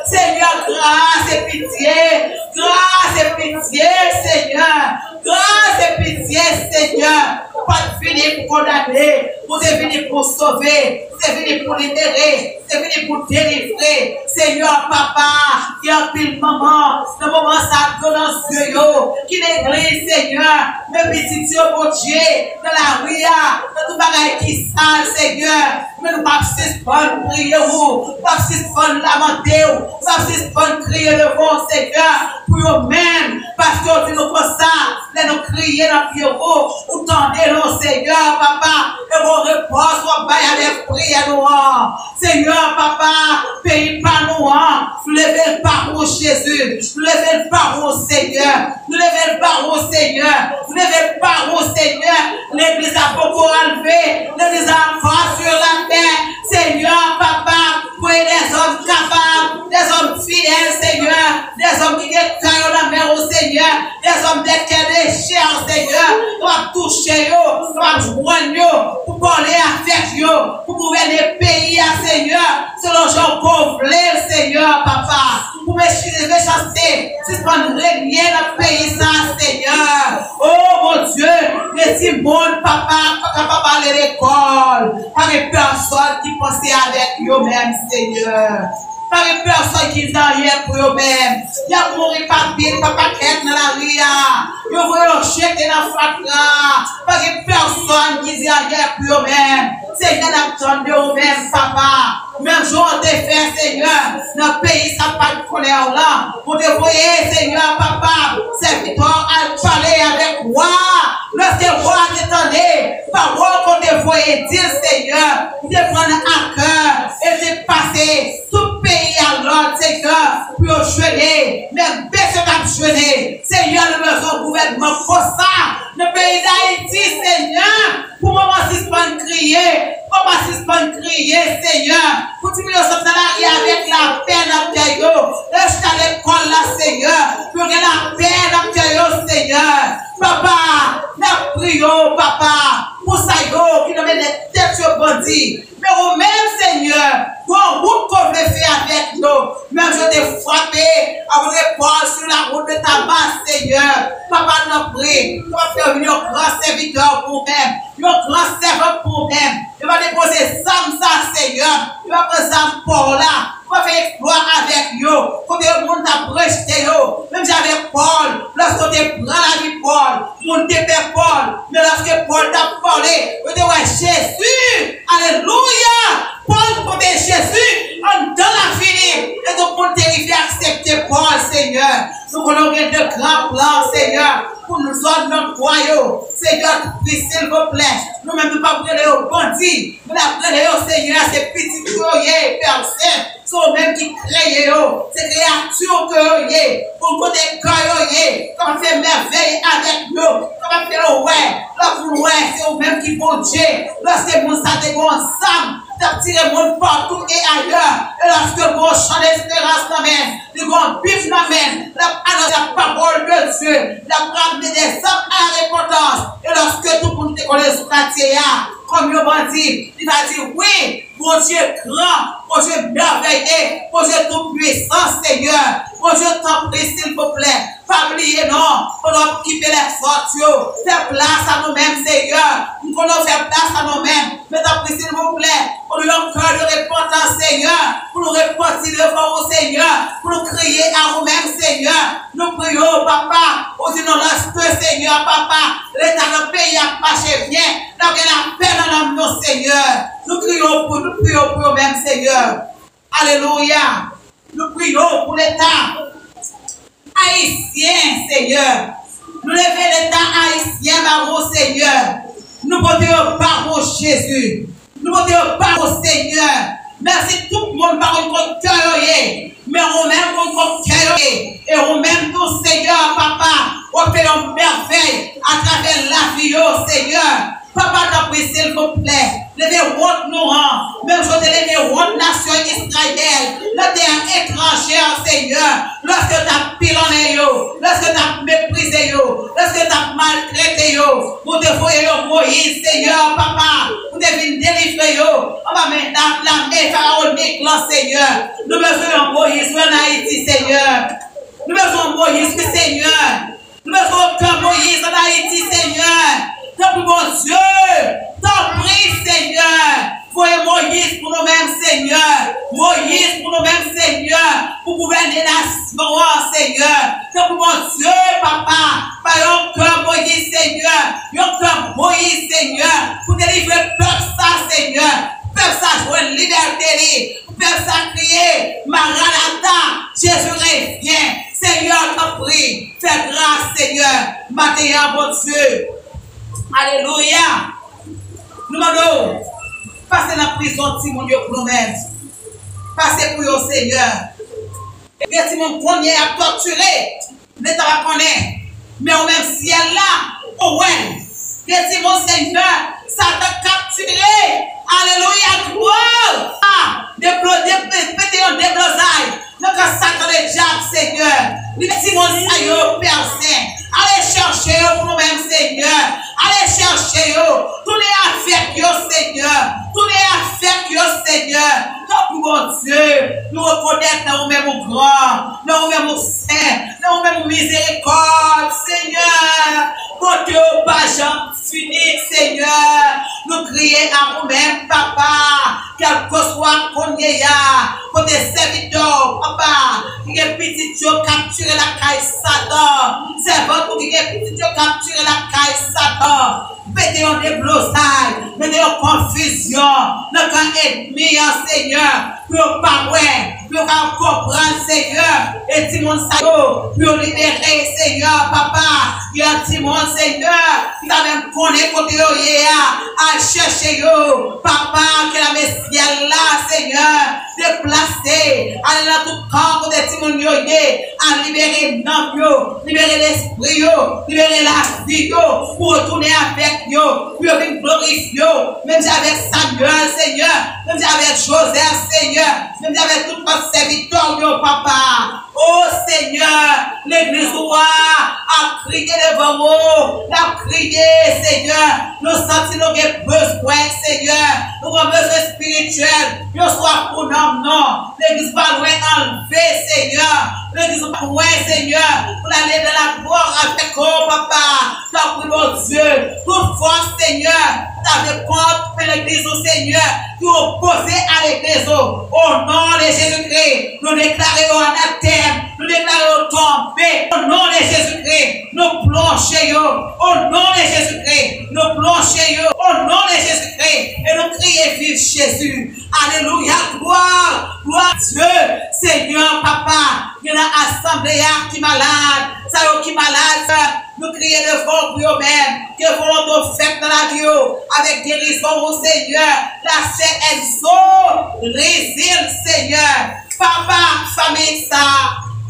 Seigneur, grâce et pitié. Grâce et pitié, Seigneur. Grâce et pitié, Seigneur. pas venu pour condamner, vous êtes venu pour sauver, vous êtes venu pour libérer, vous êtes venu pour délivrer. Seigneur, papa, qui a pris le moment ça donne dans Dieu, qui l'église, Seigneur, le petit Dieu, mon Dieu, dans la rue, dans tout bagage qui sale, Seigneur, mais nous pas suspendre, prier, nous pas suspendre, lamenter, nous pas suspendre, crier le bon, Seigneur, pour eux-mêmes, parce que tu nous comme ça, nous crier dans le bureau, ou tendez-nous, Seigneur, papa, et vos réponses, vos bails avec prière, nous, Seigneur, papa, pays par nous, levez le barreau, Jésus, levez le barreau, Seigneur, levez le barreau, Seigneur, levez le barreau, Seigneur, l'église a beaucoup enlevé, l'église a fort sur la terre, Seigneur, papa, pour des hommes capables, des hommes fidèles, Seigneur, des hommes qui get cœur dans la mer au Seigneur, des hommes des cœurs déchets, Seigneur, nous allons toucher, nous allons joindre, pour parler avec eux, pour gouverner le pays, Seigneur, selon Jean pauvre, Seigneur, papa, pour me chasser, si ce n'est rien dans le pays, ça, Seigneur. Oh mon Dieu, les petits monde, papa, papa, aller à l'école, pas de personne qui pensait avec eux-mêmes, Seigneur. Pas de personne qui vient rien pour eux-mêmes. Il y a mourir pas bien, papa, quête dans la rue. Il y a jeter dans la fatra. Pas de personne qui vient rien pour eux-mêmes. Seigneur, attendez eux-mêmes, papa. Même jour, on te fait, Seigneur, dans le pays, ça pas de colère là. Pour te voyer, Seigneur, papa, serviteur, à parler avec moi. Lorsque roi t'étendait, parole qu'on te voyait dire, Seigneur, te prendre à cœur et te passer tout pays à l'ordre, Seigneur, pour jeûner, même baisser ta jeûner. Seigneur, nous besoin de gouvernement pour ça. Le pays d'Haïti, Seigneur, pour maman suspendre crier, papa suspendre crier, Seigneur, pour tu me le salarié avec la peine à Pierre, reste à l'école là, Seigneur, pour que la peine à Pierre, Seigneur. Papa, nous prions, papa, pour ça, qui nous met des têtes sur bandits. Mais au même Seigneur, pour route qu'on veut faire avec nous, même je t'ai frappé, avant de prendre sur la route de ta base, Seigneur. Papa, nous prie, tu vas faire venir un grand serviteur pour même, un grand serveur pour même. Il va déposer ça, Seigneur. Il va prendre ça pour là. Il va faire exploit avec eux. Quand le monde t'a brejeté, même j'avais Paul, lorsque tu prends la vie Paul, mon te fait Paul, mais lorsque Paul t'a parlé, tu dis, ouais, Jésus, alléluia, Paul, pour Jésus, on donne la fini, et donc pour terrifier, accepter Paul, Seigneur. Nous voulons de grands plans, Seigneur, pour nous donner notre royaume. Seigneur, s'il vous plaît, nous-mêmes ne pas brûler aux bandits, nous la brûler au Seigneur, ces petits courriers, personnes, sont même qui créent, ces créatures que vous avez, pour côté cœur, comment faire merveille avec nous, comment faire le ouais, c'est vous-même qui font Dieu, lorsque vous savez ensemble, tiré mon partout et ailleurs. Et lorsque vous chantez l'espérance dans même, le bon bif dans même, la parole de Dieu, la ramener des hommes à la repentance. Et lorsque tout le monde te connaît sous quartier, comme il va dire, il va dire oui, mon Dieu grand, mon Dieu merveilleux, mon Dieu tout puissant, Seigneur. Mon Dieu t'en prie, s'il vous plaît. Pas oublier, non. On doit quitter les fortunes. Faire place à nous-mêmes, Seigneur. Nous allons faire place à nous-mêmes. Mais t'en prie, s'il vous plaît. On nous a un cœur de repentance, Seigneur. Pour nous repentir devant vous, Seigneur. Pour nous crier à vous-mêmes, Seigneur. Nous prions, papa. On dit non, lorsque, Seigneur, papa, l'état de pays a marché bien. Nous avons la paix dans notre Seigneur. Nous prions pour nous-mêmes, Seigneur. Alléluia. Nous prions pour l'État haïtien, Seigneur. Nous levons l'État haïtien par vous, Seigneur. Nous portons par vous, Jésus. Nous portons par vous, Seigneur. Merci tout le monde par votre cœur. Mais vous-même, votre cœur. Et vous-même, tout, Seigneur, papa, vous faites une merveille à travers la vie, Seigneur. Papa, t'as pris, s'il vous plaît. Levez votre nous, même chose, levez votre nation Israël, la terre étrangère, Seigneur. Lorsque t'as pilonné, lorsque t'as méprisé, lorsque t'as maltraité, vous devez Moïse, Seigneur, papa. Vous devez délivrer, on va mettre la main pharaonique, là, Seigneur. Nous besoin Moïse en Haïti, Seigneur. Nous besoin Moïse, Seigneur. Nous besoin Moïse en Haïti, Seigneur. Tant pis, mon Dieu. T'en prie, Seigneur. Voyez Moïse pour nous-mêmes, Seigneur. Moïse pour nous-mêmes, Seigneur. Pour gouverner la nation, Seigneur. Tant pis, mon Dieu, papa. Par un cœur, Moïse, Seigneur. Un cœur, Moïse, Seigneur. Pour délivrer le peuple, ça, Seigneur. Peuple, ça, jouer liberté. Peuple, ça, crier. Maranatha, Jésus revient. Seigneur, t'en prie. Fais grâce, Seigneur. Matin, mon Dieu. Alléluia. Nous demandons, passez dans la prison, si mon Dieu, pour nous-mêmes. Passez pour vous, Seigneur. Et si mon premier a torturé, l'État va connaître. Mais au même ciel là, au ouais. Et si mon Seigneur, ça t'a capturé. Alléluia, gloire. Ah, pété en déblosaille. Donc, Satan le diable, Seigneur. Les petits monstres, Père Saint. Allez chercher pour nous-mêmes, Seigneur. Allez chercher tous les affaires, Seigneur. Tous les affaires, Seigneur. Donc, mon Dieu, nous reconnaissons dans nous-mêmes grand, dans nous-mêmes saint, dans nous-mêmes miséricorde, Seigneur. Pour Dieu, pas fini, Seigneur. Nous crions à nous-mêmes, Papa, quel que soit qu'on y a, pour des serviteurs, Papa, qui est petit Dieu capturé la caille Satan. C'est votre qui est petit Dieu capturé la caille Satan. Mettez en débloussaille, mettez en confusion, notre ennemi, Seigneur, pour pas pour comprendre, Seigneur, et Timon Sayo, pour libérer, Seigneur, Papa, il y a Timon, Seigneur, qui a même connu côté à chercher, Papa, que la Messie là, Seigneur, déplacer, aller dans tout camp de Timon Yoye, à libérer l'âme, libérer l'esprit, libérer la vie, pour retourner avec yo, pour venir glorifier, même si avec Samuel, Seigneur, même si avec Joseph, Seigneur, même si avec tout notre serviteur, Papa. Oh Seigneur, l'église a crié devant nous, a crié, Seigneur, nous sentons nos besoins, Seigneur, nous avons besoin spirituel, nous sommes pour nous, non, l'église va loin enlever, Seigneur, l'église va loin, Seigneur, pour aller dans la gloire avec nous, Papa, t'as pris mon Dieu, toute force, Seigneur, t'avais contre l'église, Seigneur, qui opposé à l'église, au nom de Jésus-Christ, nous déclarons anathème. Nous déclarons tomber au nom de Jésus-Christ. Nous plongeons au nom de Jésus-Christ. Nous plongeons au nom de Jésus-Christ. Et nous crions vive Jésus. Alléluia. Gloire. Gloire à Dieu. Seigneur, Papa. Il y a une assemblée qui est malade. Ça y est qui est malade. Nous crions devant pour eux-mêmes. Que volonté faite dans la vie. Avec guérison, mon Seigneur. La chair exauce. Résile, Seigneur. Papa, famille, ça,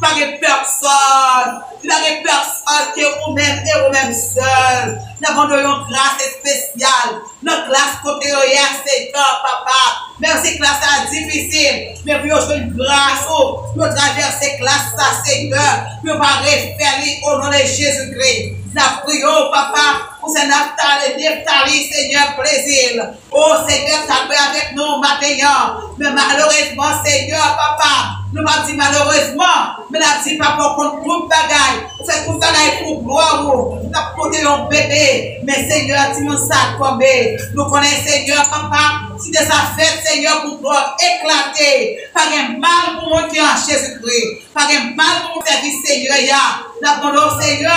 pas de personne, il n'y a de personne qui est vous-même et vous-même seul. Nous avons une grâce spéciale, notre classe côté hier, c'est papa. Même si classe est difficile, mais puis on une grâce, nous traverser classe, ça, Seigneur, nous pas référer au nom de Jésus-Christ. Nous prions, papa, pour ce Nephtali, Seigneur, plaisir. Oh, Seigneur, ça peut avec nous maintenant. Mais malheureusement, Seigneur, papa, nous m'avons dit malheureusement, mais nous avons dit papa, pour tout bagaille. C'est tout ça là pour gloire. Nous avons porté un bébé. Mais Seigneur, tu nous as tombé. Nous connaissons, Seigneur, papa, si de sa fête, Seigneur, pour gloire éclater. Pas un mal pour monter en Jésus-Christ. Pas un mal pour servir, Seigneur, nous Seigneur,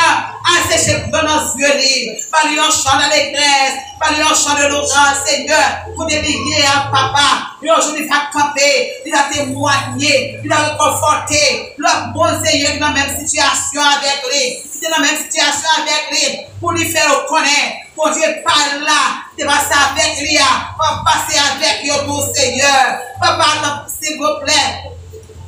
assécher dans nos yeux, par lui en chant d'allégresse, par lui en chant de l'orage, Seigneur, pour débiller à papa, lui en journée à camper, il a témoigné, il a réconforté, le bon Seigneur dans la même situation avec lui, il est dans la même situation avec lui, pour lui faire reconnaître, pour Dieu parle là, tu vas passer avec lui, va passer avec lui, mon Seigneur, papa, s'il vous plaît.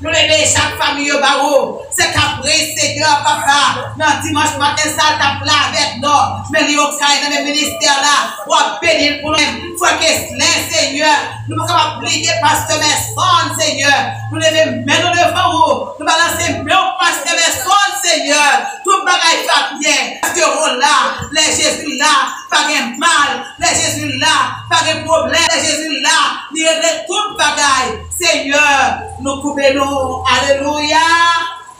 Nous levons chaque famille au barreau. C'est qu'après, Seigneur, papa, dans dimanche matin, ça t'a plat avec nous. Mais les autres, dans les ministères là, on va bénir pour nous. Faut que cela, Seigneur, nous ne pouvons pas oublier pasteur Messon, Seigneur. Nous levons maintenant devant vous. Nous balançons même pasteur Messon, Seigneur. Tout bagaille va bien. Parce que on là, les Jésus là, pas de mal. Les Jésus là, pas de problème. Les Jésus là, il y a tout bagaille. Seigneur, nous coupons. Alléluia.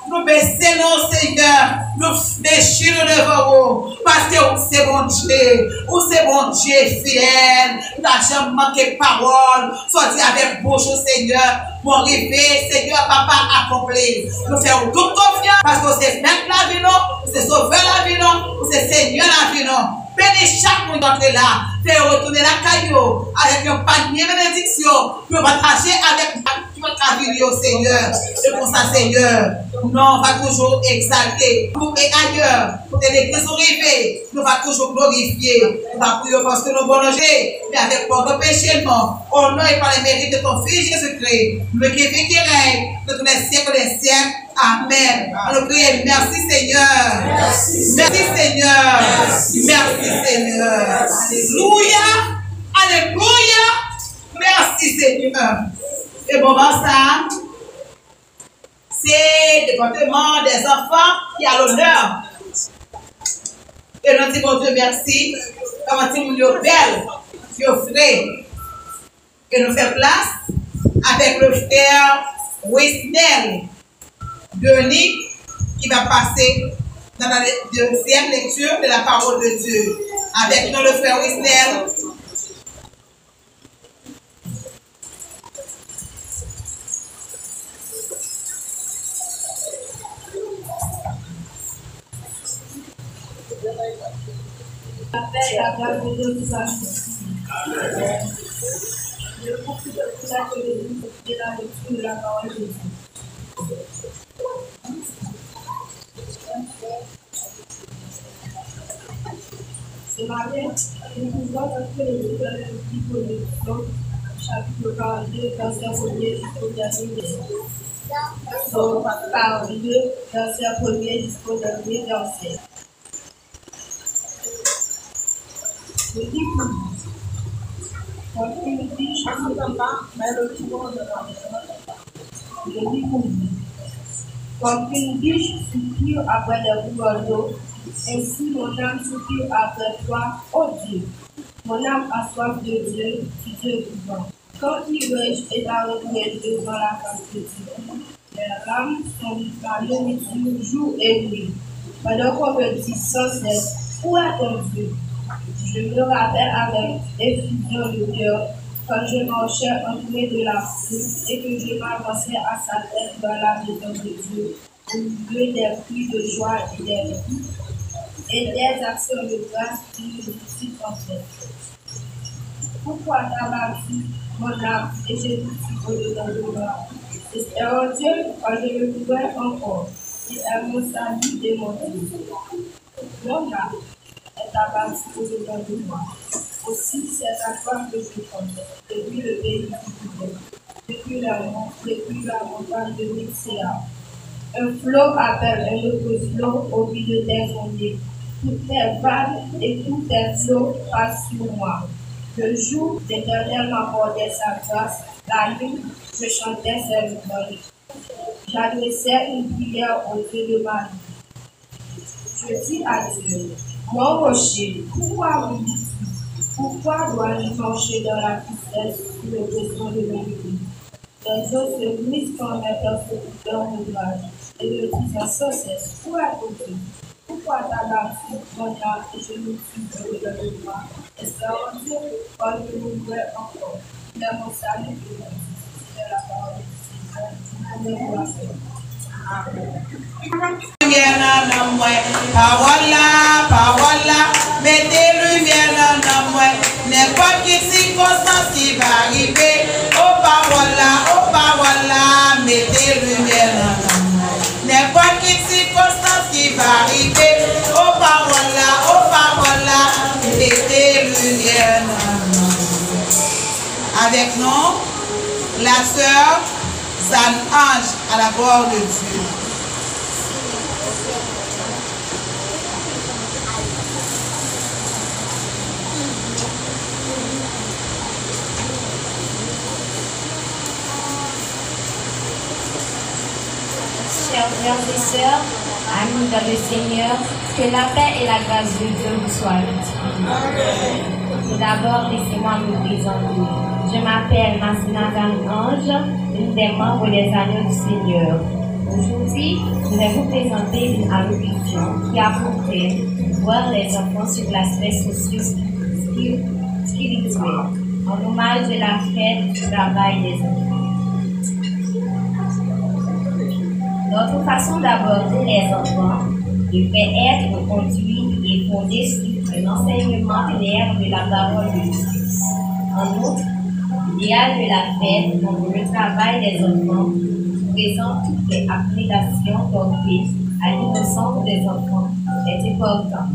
Nous baisser nos Seigneur, nous déchirons devant vous, parce que c'est bon Dieu, ou c'est bon Dieu fidèle, nous n'avons jamais manqué de parole, soit dit avec bouche au Seigneur, pour arriver, Seigneur, papa, accompli. Nous faisons toute confiance, parce que c'est maître la vie, non, c'est sauveur la vie, non, c'est Seigneur la vie, non. Bénis chaque monde d'entre là, faire retourner la caillou avec un panier bénédiction, pour partager avec votre vie au Seigneur. Et pour ça, Seigneur, nous on va toujours exalter, nous et ailleurs, pour que l'église arrive, nous va toujours glorifier, nous va prier parce que nous allons manger, mais avec peur de péché, non, au nom et par les mérites de ton Fils Jésus-Christ, le qui vit qui règne, de tous les siècles des siècles. Amen. On prie, merci Seigneur. Merci Seigneur. Merci Seigneur. Alléluia. Alléluia. Merci Seigneur. Et bon, ça, c'est le département des enfants qui a l'honneur. Et nous disons Dieu merci. Comment nous sommes belles, Dieu frais. Et nous faisons place avec le frère Wisnel Denis qui va passer dans la deuxième lecture de la parole de Dieu. Avec nous le frère Wisnel. La paix et la grâce de Dieu nous assiste. Je profite de cela que de la lecture de la parole de Dieu. Ce matin, nous pouvons entrer le livre de Exode, chapitre 42, verset 1er jusqu'au dernier verset. Donc, 42, verset 1er jusqu'au dernier verset. Je dis quand une biche comme une biche soupire après des bouillons d'eau, ainsi mon âme soupire après toi, ô Dieu. Mon âme a soif de Dieu, du Dieu vivant. Quand irai-je et t'arrêterai devant la face de Dieu? Les rames sont la nourriture jour et nuit. Pendant qu'on me dit sans cesse, où est ton Dieu? Je me rappelle avec effusion de cœur quand je marchais entouré de la foule et que je m'avançais à sa tête dans la maison de Dieu, au milieu des cris de joie et des actions de grâce qui me justifient en fait. Pourquoi t'as battu mon âme et j'ai tout au-dedans de moi? Espérons Dieu quand je le trouvais encore. Il est mon salut et mon Dieu. Mon âme est abattue au-dedans de moi. Aussi, c'est à toi que je compte, depuis le pays du Sud, depuis la montagne de Mixéa. Un flot appelle un autre flot au milieu des ondes. Toutes les vagues et tous les flots passent sur moi. Le jour, l'Éternel m'accordait sa grâce. La nuit, je chantais ses louanges. J'adressais une prière au Dieu de ma vie. Je dis à Dieu, mon rocher, pourquoi me dis-tu? Pourquoi dois-je marcher dans la tristesse sous le pression de mes vies? Les eaux se brisent quand mes persécuteurs m'ouvragent et me disent sans cesse, où est Dieu? Pourquoi t'as battu mon âme et je me suis au-dedans de moi? Espérons Dieu quand je m'ouvrais encore. Il est mon salut et mon Dieu. C'est la parole du Seigneur. Parola, mettez lumière dans moi. N'importe quelle circonstance qui va arriver. Oh parola, mettez lumière dans moi. N'importe quelle circonstance qui va arriver. Oh parola, mettez lumière dans moi. Avec nous, la sœur Zane Ange à la gloire de Dieu. Chers frères et sœurs, amis dans le Seigneur, que la paix et la grâce de Dieu vous soient multipliées. Tout d'abord, laissez-moi me présenter. Je m'appelle Marcina Zane Ange, une des membres des Agneaux du Seigneur. Aujourd'hui, je vais vous présenter une allocution qui a pour thème voir les enfants sur l'aspect socio-spirituel, en hommage de la fête du travail des enfants. Notre façon d'aborder les enfants devrait être conduite et fondée sur un enseignement clair de la parole de Dieu. En outre, l'idéal de la fête pour le travail des enfants présente toutes les applications portées à l'innocence des enfants est important.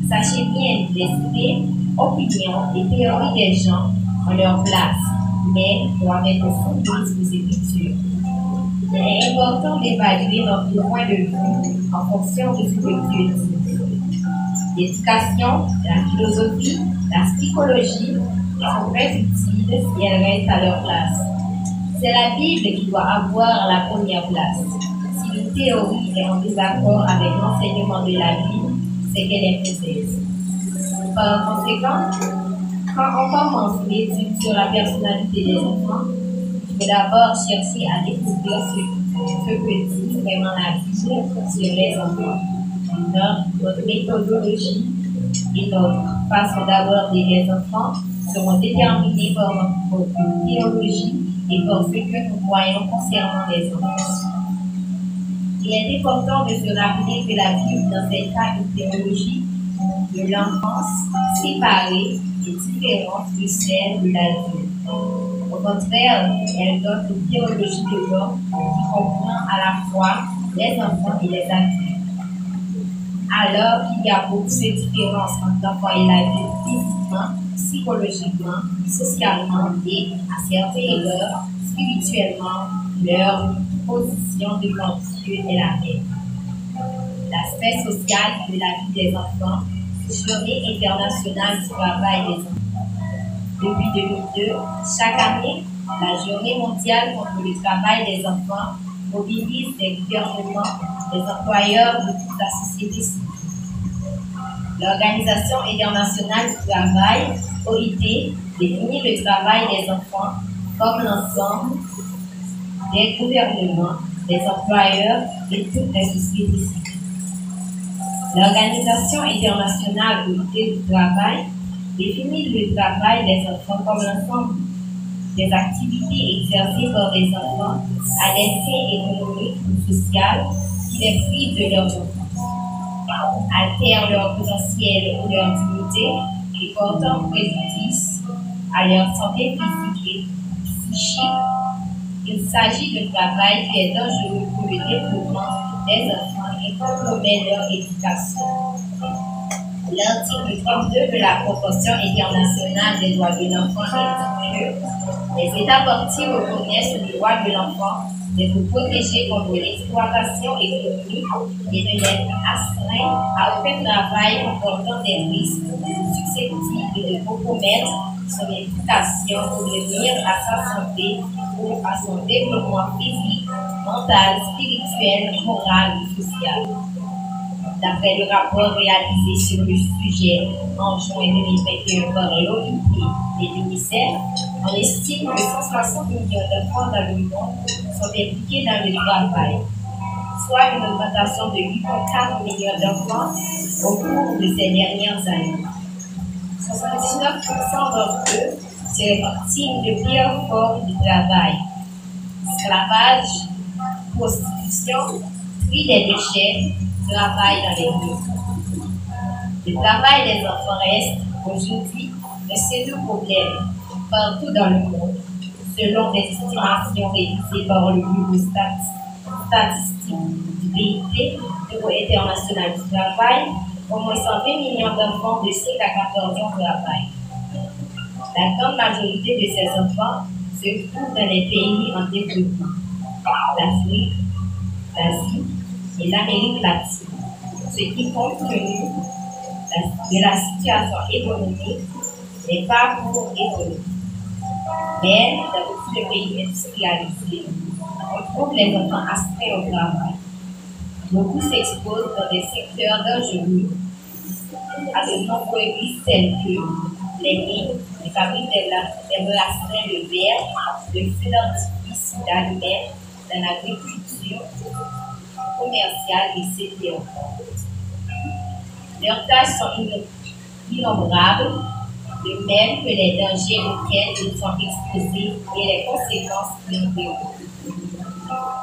Sachez bien laisser opinions et théories des gens en leur place, mais doivent être soumises aux Écritures. Il est important d'évaluer notre point de vue en fonction de ce que Dieu dit. L'éducation, la philosophie, la psychologie sont très utiles si elles restent à leur place. C'est la Bible qui doit avoir la première place. Si une théorie est en désaccord avec l'enseignement de la Bible, c'est qu'elle est mauvaise. Par conséquent, quand on commence l'étude sur la personnalité des enfants, il faut d'abord chercher à découvrir ce que dit vraiment la Bible sur les enfants. Notre méthodologie et notre façon d'aborder les enfants seront déterminés par notre théologie et par ce que nous voyons concernant les enfants. Il est important de se rappeler que la Bible n'enseigne pas une théologie de l'enfance séparée et différente de celle de l'adulte. Au contraire, elle donne une théologie de l'homme qui comprend à la fois les enfants et les adultes. Alors qu'il y a beaucoup de différences entre l'enfant et l'adulte physiquement, psychologiquement, socialement et, à certains égards, spirituellement, leur position devant Dieu est la même. L'aspect social de la vie des enfants, Journée internationale du travail des enfants. Depuis 2002, chaque année, la Journée mondiale contre le travail des enfants mobilise les gouvernements, les employeurs de toute la société civile. L'Organisation internationale du travail, OIT, définit le travail des enfants comme l'ensemble des gouvernements, des employeurs et toutes les sociétés civiles. L'Organisation internationale OIT du travail définit le travail des enfants comme l'ensemble des activités exercées par des enfants à des fins économiques ou sociales qui les privent de leurs enfants, altèrent leur potentiel ou leur dignité et portant préjudice à leur santé physique et psychique. Il s'agit de travail qui est dangereux pour le développement des enfants et compromet leur éducation. L'article 32 de la Convention internationale des droits de l'enfant indique que les États parties reconnaissent le droit de l'enfant d'être protégé contre l'exploitation économique et de n'être astreint à aucun travail comportant des risques susceptibles de compromettre son éducation ou de nuire à sa santé ou à son développement physique, mental, spirituel, moral ou social. D'après le rapport réalisé sur le sujet en juin 2021 par l'OIT et l'UNICEF, on estime que 160 millions d'enfants dans le monde sont impliqués dans le travail, soit une augmentation de 8,4 millions d'enfants au cours de ces dernières années. 79% d'entre eux se répartissent de pires formes de travail: esclavage, prostitution, tri des déchets, travail dans les mines. Le travail des enfants reste aujourd'hui un sérieux problème partout dans le monde, selon des estimations réalisées par le Bureau statistique du BIT, Bureau international du travail. Au moins 120 millions d'enfants de 5 à 14 ans travaillent. La grande majorité de ces enfants se trouvent dans les pays en développement, l'Afrique, l'Asie et l'Amérique latine, ce qui, compte tenu de la situation économique, n'est pas pour économique. Mais dans beaucoup de pays industrialisés, on trouve les enfants astreints au travail. Beaucoup s'exposent dans des secteurs dangereux à de nombreux risques tels que les mines, les fabriques des bracelets de verre, le feu d'artifice d'aliments, dans l'agriculture, l'agriculture commerciale et CPO. Leurs tâches sont innombrables, de même que les dangers auxquels ils sont exposés et les conséquences qu'ils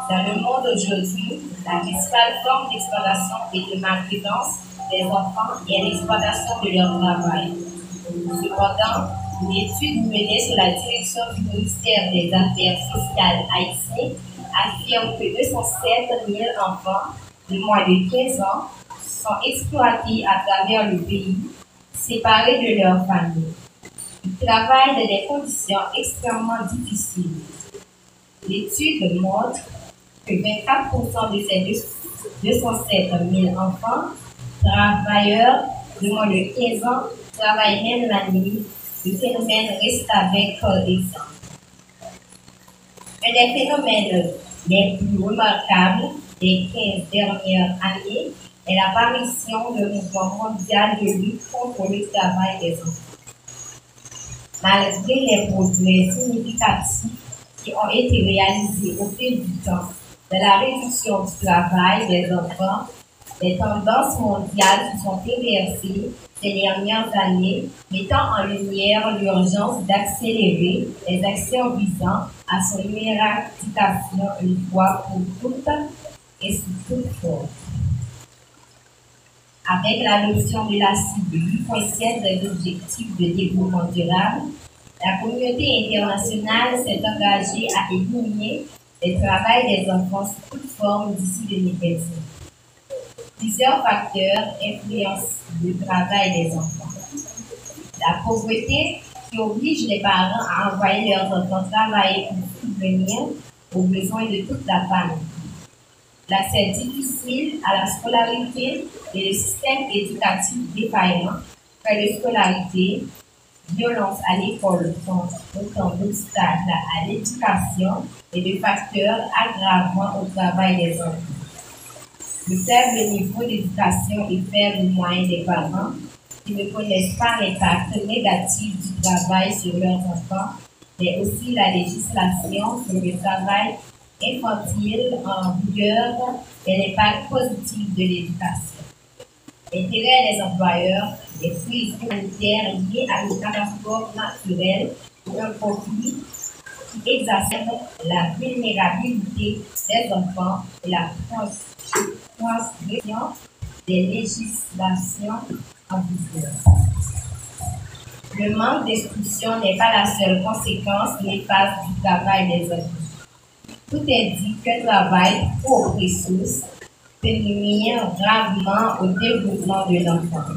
Dans le monde d'aujourd'hui, la principale forme d'exploitation et de maltraitance des enfants est l'exploitation de leur travail. Cependant, une étude menée sous la direction du ministère des Affaires sociales haïtien affirme que 207 000 enfants de moins de 15 ans sont exploités à travers le pays, séparés de leur famille. Ils travaillent dans des conditions extrêmement difficiles. L'étude montre que 24% de ces 207 000 enfants travailleurs de moins de 15 ans travaillent même la nuit. Le phénomène reste avec exemple. Un des phénomènes les plus remarquables des 15 dernières années est l'apparition du mouvement mondial de lutte contre le travail des enfants. Malgré les progrès significatifs qui ont été réalisés au fil du temps dans la réduction du travail des enfants, les tendances mondiales se sont inversées ces dernières années, mettant en lumière l'urgence d'accélérer les actions visant à son éradication une fois pour toutes et sous toute forme. Avec l'adoption de la cible 8.7 des objectifs de développement durable, la communauté internationale s'est engagée à éliminer le travail des enfants sous toute forme d'ici 2025. Plusieurs facteurs influencent le travail des enfants. La pauvreté qui oblige les parents à envoyer leurs enfants travailler pour subvenir aux besoins de toute la famille. L'accès difficile à la scolarité et le système éducatif défaillant, frais de scolarité, violence à l'école sont autant d'obstacles à l'éducation et de facteurs aggravants au travail des enfants. Le faible niveau d'éducation et faible moyen des parents qui ne connaissent pas l'impact négatif du travail sur leurs enfants, mais aussi la législation sur le travail infantile en vigueur et l'impact positif de l'éducation. L'intérêt des employeurs, les crises humanitaires liées à une catastrophe naturelle ou un conflit qui exacerbe la vulnérabilité des enfants et la transgression des législations en vigueur. Le manque d'instruction n'est pas la seule conséquence néfaste du travail des enfants. Tout indique qu'un travail trop ressources peut nuire gravement au développement de l'enfant.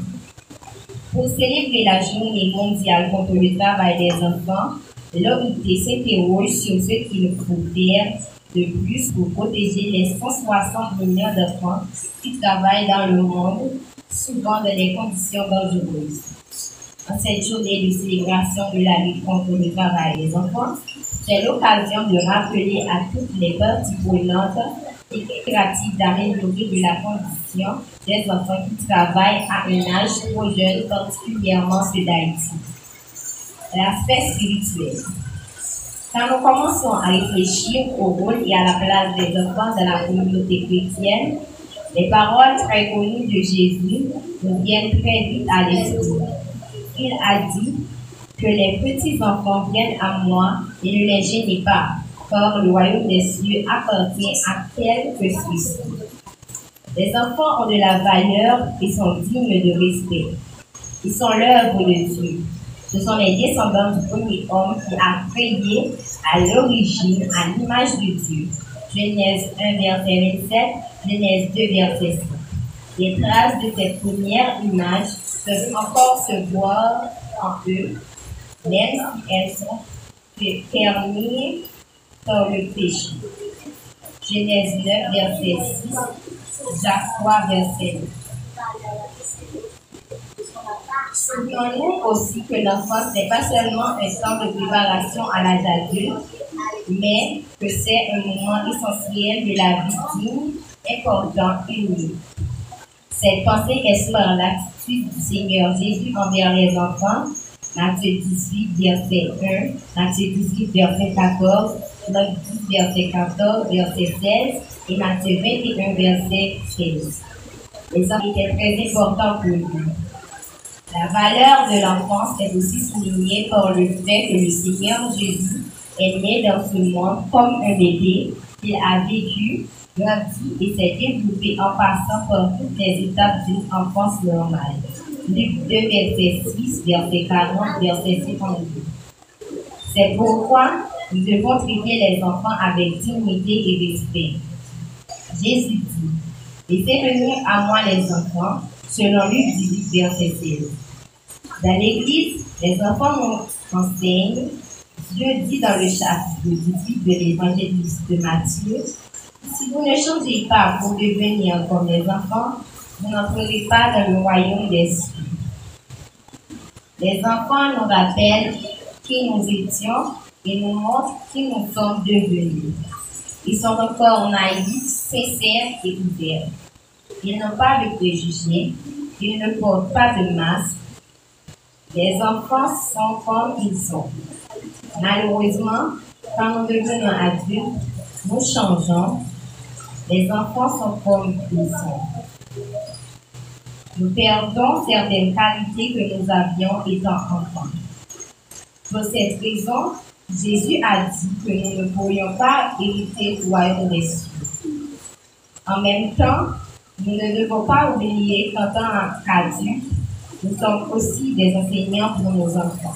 Pour célébrer la journée mondiale contre le travail des enfants, l'OIT s'interroge sur ce qu'il faut faire de plus pour protéger les 160 millions d'enfants qui travaillent dans le monde, souvent dans des conditions dangereuses. En cette journée de célébration de la lutte contre le travail des enfants, c'est l'occasion de rappeler à toutes les parties prenantes impératif d'améliorer de la condition des enfants qui travaillent à un âge trop jeune, particulièrement ceux d'Haïti. L'aspect spirituel. Quand nous commençons à réfléchir au rôle et à la place des enfants dans la communauté chrétienne, les paroles très connues de Jésus nous viennent très vite à l'esprit. Il a dit que les petits enfants viennent à moi et ne les gênez pas, car le royaume des cieux appartient à tel que ceux-ci. Les enfants ont de la valeur et sont dignes de respect. Ils sont l'œuvre de Dieu. Ce sont les descendants du premier homme qui a créé à l'origine à l'image de Dieu. Genèse 1, verset 27, Genèse 2, verset 5. Les traces de cette première image peuvent encore se voir en eux, même si elles sont permises par le péché. Genèse 9, verset 6, Jacques 3, verset 2. Souvenons-nous aussi que l'enfance n'est pas seulement un temps de préparation à l'âge adulte, mais que c'est un moment essentiel de la vie digne, important, unique. Cette pensée est sur l'attitude du Seigneur Jésus envers les enfants, Matthieu 18, verset 1, Matthieu 18, verset 14, Marc 10, verset 14, verset 16 et Matthieu 21, verset 16. Les enfants étaient très importants pour lui. La valeur de l'enfance est aussi soulignée par le fait que le Seigneur Jésus est né dans ce monde comme un bébé. Il a vécu, grandi et s'est développé en passant par toutes les étapes d'une enfance normale. Luc 2, verset 6, verset 40, verset 52. C'est pourquoi nous devons traiter les enfants avec dignité et respect. Jésus dit, laissez venir à moi les enfants, selon Luc 18, verset 16. Dans l'Église, les enfants nous enseignent. Dieu dit dans le chapitre 18 de l'Évangile de Matthieu, si vous ne changez pas pour devenir comme les enfants, vous n'entrerez pas dans le royaume des cieux. Les enfants nous rappellent qui nous étions et nous montrent qui nous sommes devenus. Ils sont encore naïfs, sincères et ouverts. Ils n'ont pas de préjugés, ils ne portent pas de masque. Les enfants sont comme ils sont. Malheureusement, quand nous devenons adultes, nous changeons. Les enfants sont comme ils sont. Nous perdons certaines qualités que nous avions étant enfants. Pour cette raison, Jésus a dit que nous ne pourrions pas hériter du royaume des cieux. En même temps, nous ne devons pas oublier qu'en tant qu'adultes, nous sommes aussi des enseignants pour nos enfants.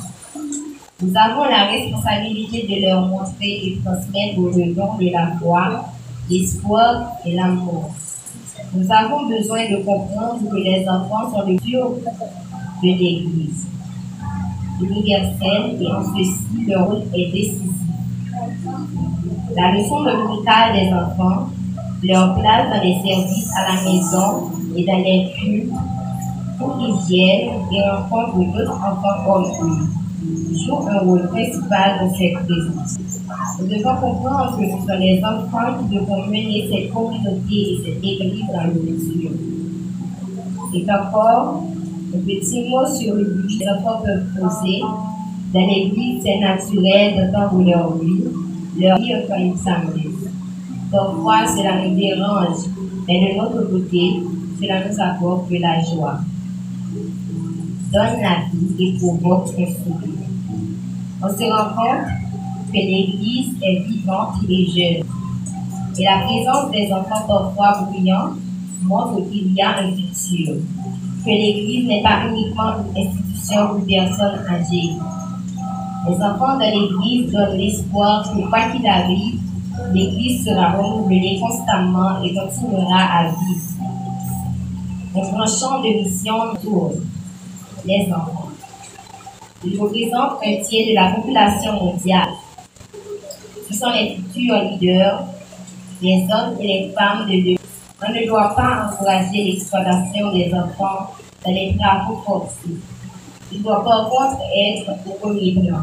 Nous avons la responsabilité de leur montrer et transmettre le don de la foi, l'espoir et l'amour. Nous avons besoin de comprendre que les enfants sont le cœur de l'Église universelle et en ceci, leur rôle est décisif. La leçon dominicale des enfants, leur place dans les services à la maison et dans les cultes, où ils viennent et rencontrent d'autres enfants comme eux, jouent un rôle principal dans cette présence. Nous devons comprendre que ce sont les enfants qui devront mener cette communauté et cette église dans le futur. Et encore, un petit mot sur le but que les enfants peuvent poser. Dans l'église, c'est naturel d'entendre leur vie quand ils s'amusent. Parfois, cela nous dérange, mais de notre côté, cela nous apporte de la joie. Donne la vie et provoque un sourire. On se rend compte que l'Église est vivante et jeune. Et la présence des enfants parfois brillants montre qu'il y a un futur. Que l'Église n'est pas uniquement une institution ou personne âgée. Les enfants de l'Église donnent l'espoir que quoi qu'il arrive, l'Église sera renouvelée constamment et continuera à vivre. Un grand champ de mission tourne. Les enfants. Ils représentent un tiers de la population mondiale. Ce sont les futurs leaders, les hommes et les femmes de demain. On ne doit pas encourager l'exploitation des enfants dans les travaux forcés. Il doit par contre être au premier plan.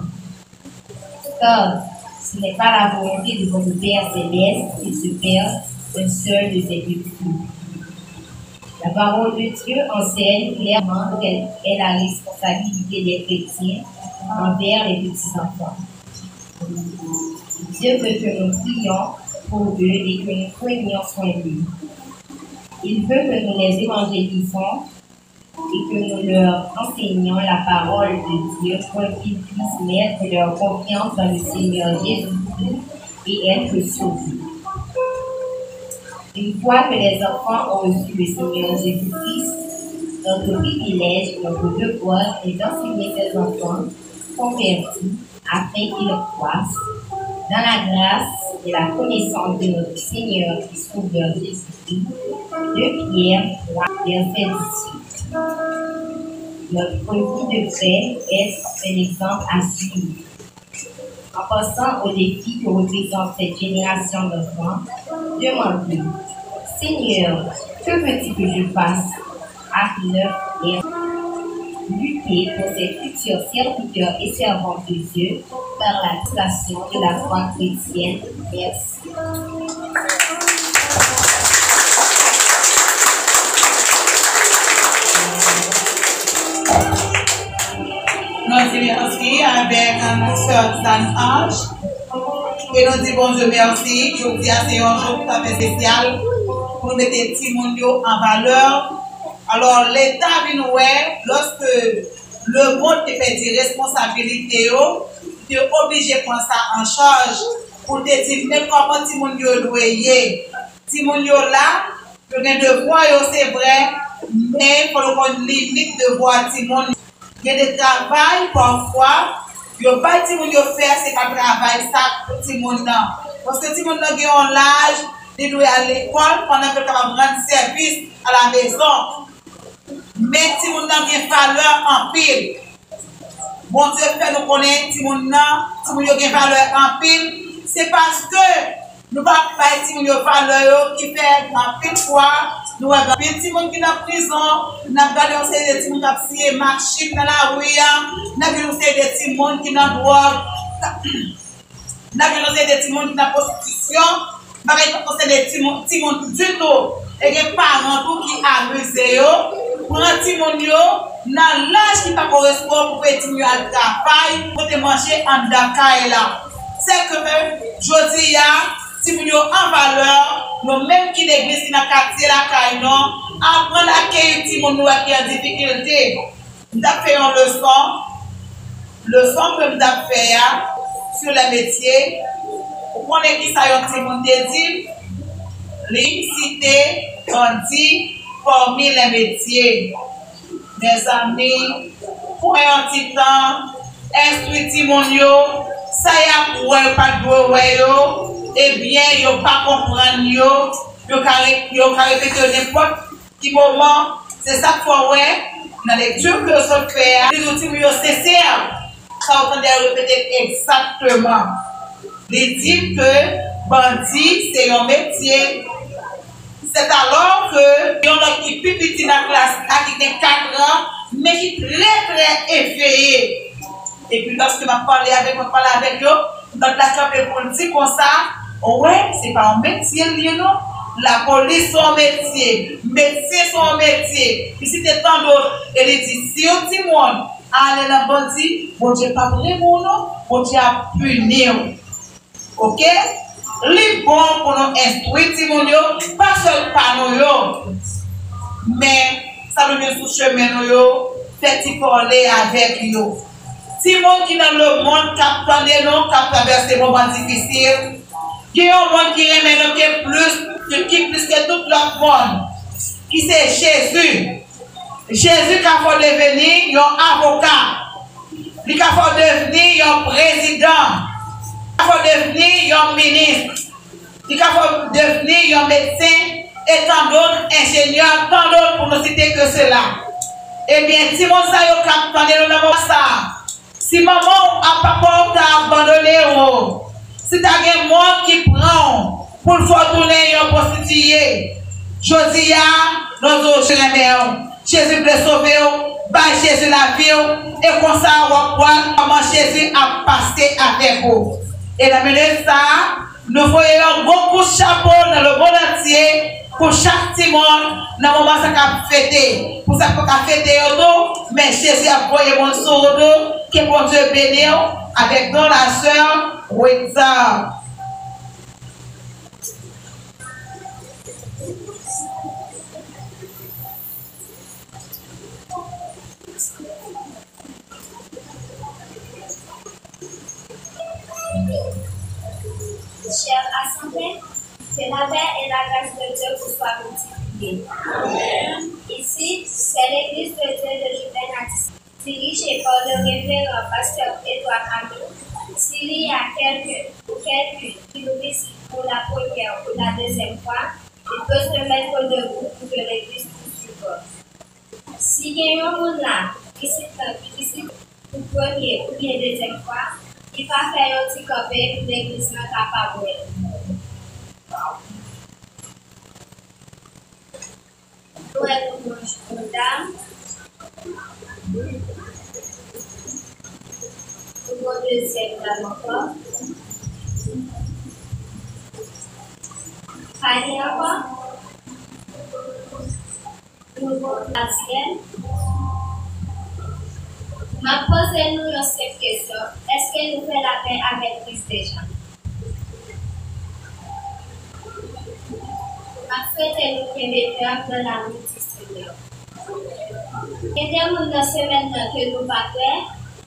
Car ce n'est pas la volonté de votre Père céleste qui se perd un seul de ses petits. La parole de Dieu enseigne clairement quelle est la responsabilité des chrétiens envers les petits-enfants. Dieu veut que nous prions pour eux et que nous prenions soin d'eux. Il veut que nous les évangélisons et que nous leur enseignions la parole de Dieu pour qu'ils puissent mettre leur confiance dans le Seigneur Jésus et être sauvés. Une fois que les enfants ont reçu le Seigneur Jésus-Christ, notre privilège et notre devoir est d'enseigner ces enfants convertis afin qu'ils croissent dans la grâce et la connaissance de notre Seigneur et Sauveur Jésus-Christ. 2 Pierre 3, verset 18. Notre vie de paix est un exemple à suivre. En passant aux défis que représente cette génération d'enfants, demandez, Seigneur, que veux-tu que je fasse? Acte 9 et lutter pour ces futurs serviteurs et servantes de Dieu par la station de la foi chrétienne. Merci. Nous allons avec notre sœur Ange Et nous disons bon Dieu merci. Je vous dis c'est un jour tout à fait spécial pour mettre les petits mondiaux en valeur. Alors, l'État vient nous lorsque le monde te fait des responsabilités, tu es obligé de prendre ça en charge pour te dire même comment ti moun yo doye. Ti moun yo là, le gain de voix c'est vrai, mais pour le limite de voix ti moun. Il y a des travail parfois, yo pas ti moun yo faire c'est pas travail ça pour ti moun nan. Parce que ti moun nan gen en l'âge, il doit aller à l'école pendant que capable rendre service à la maison. Mais si vous n'avez pas valeur en pile, bon Dieu fait nous connaître si vous n'avez pas valeur en pile, c'est parce que nous ne pouvons pas si vous avez valeur qui fait en pile fois, nous avons des gens qui sont en prison, nous avons des gens qui ont signé machine dans la rue, nous avons des gens qui ont drogue, nous avons des gens qui ont prostitution, nous avons des gens qui ont du tout, et des parents qui abusent. Pour un petit monde, dans l'âge qui ne correspond pour continuer à travailler, pour te manger en Dakar là. C'est que je dis, si vous avez en valeur, nous même qui l'église qui n'a qu'à tirer la caille, apprendre à accueillir les gens qui ont des difficultés. Nous avons fait une leçon que nous avons fait sur le métier. Pour qu'on ait qui ça y a un petit monde dit, l'unicité, on dit, parmi les métiers. Mes amis, pour un petit temps, instruit mon yo, ça y a pour pas de eh bien, yo pas comprendre yo répéter n'importe quel moment. C'est ça qu'il faut dans les lectures que je fais, les outils nécessaires, ça on doit répéter exactement. Les dire que bandit, c'est un métier. C'est alors que il y en a qui plus petit dans la classe, qui a 4 ans, mais qui est très effrayé. Et puis lorsque je parle avec eux, dans la classe pour dire comme ça, ouais, c'est pas un métier, non? La police c'est un métier, médecin c'est un métier. Puis si tu es tant d'autres, elle dit, si on dit monde, allez dans le bandit, bon Dieu pas vraiment non, bon Dieu a puni. Ok? Les bon pour nous instruire, pas seulement par nous, mais ça nous met sur le chemin, fait parler avec nous. Si monde qui dans le monde qui traverse des moments difficiles, il y a un monde qui aime plus que tout le monde, qui c'est Jésus. Jésus qui a fait devenir un avocat, qui a fait devenir un président. Il faut devenir un ministre, il faut devenir un médecin et tant d'autres ingénieurs, tant d'autres pour ne citer que cela. Eh bien, si mon sayo capitaine dans ça, si maman a papa t'a abandonné, si t'as un monde qui prend pour le faire tourner un prostitué, je dis à nos Jésus peut sauver, bah Jésus la vie, et comme ça on va voir comment Jésus a passé avec vous. Et la minute ça, nous voyons beaucoup de chapeaux dans le monde entier pour chaque petit monde dans le moment où ça a fêté. Pour ça qu'on a fêté, mais Jésus a envoyé mon sourd, que bon Dieu bénisse avec dans la sœur Witza. Chère assemblée, que la paix et la grâce de Dieu vous soient multipliées. Ici, c'est l'église de Dieu de Juvenatis, dirigée par le révérend pasteur Edouard Ami. S'il y a quelqu'un qui nous visite pour la première ou la deuxième fois, il peut se mettre debout pour que l'église vous supporte. Si il y a un monde là qui visite pour première ou bien deuxième fois, il va faire un petit copé pour l'église n'a pas capable. Nous sommes une dame. Nous sommes deuxième dame encore. Fanny encore. Nous sommes anciennes. Ma posez-nous une seule question. Est-ce que nous faisons la paix avec Christ déjà? souhaitez nous pénétrer dans la nuit du Seigneur. Et des gens dans semaine que nous battons,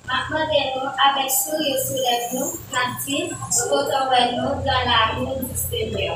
maintenant nous avec sourire sur les genoux, nous retrouvons-nous dans la nuit du Seigneur.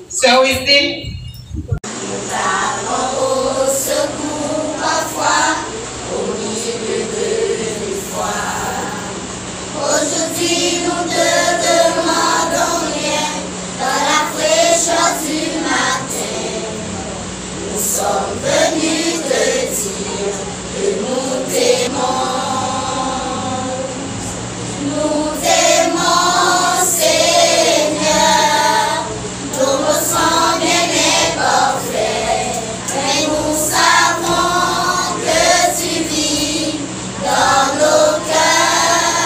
Sœur Wistine. Au secours parfois au milieu de l'effroi. Aujourd'hui nous te demandons rien dans la fraîcheur du matin. Nous sommes venus te dire que nous t'aimons. Nous t'aimons, Seigneur. Nos sang bien est parfait, mais nous savons que tu vis dans nos cœurs.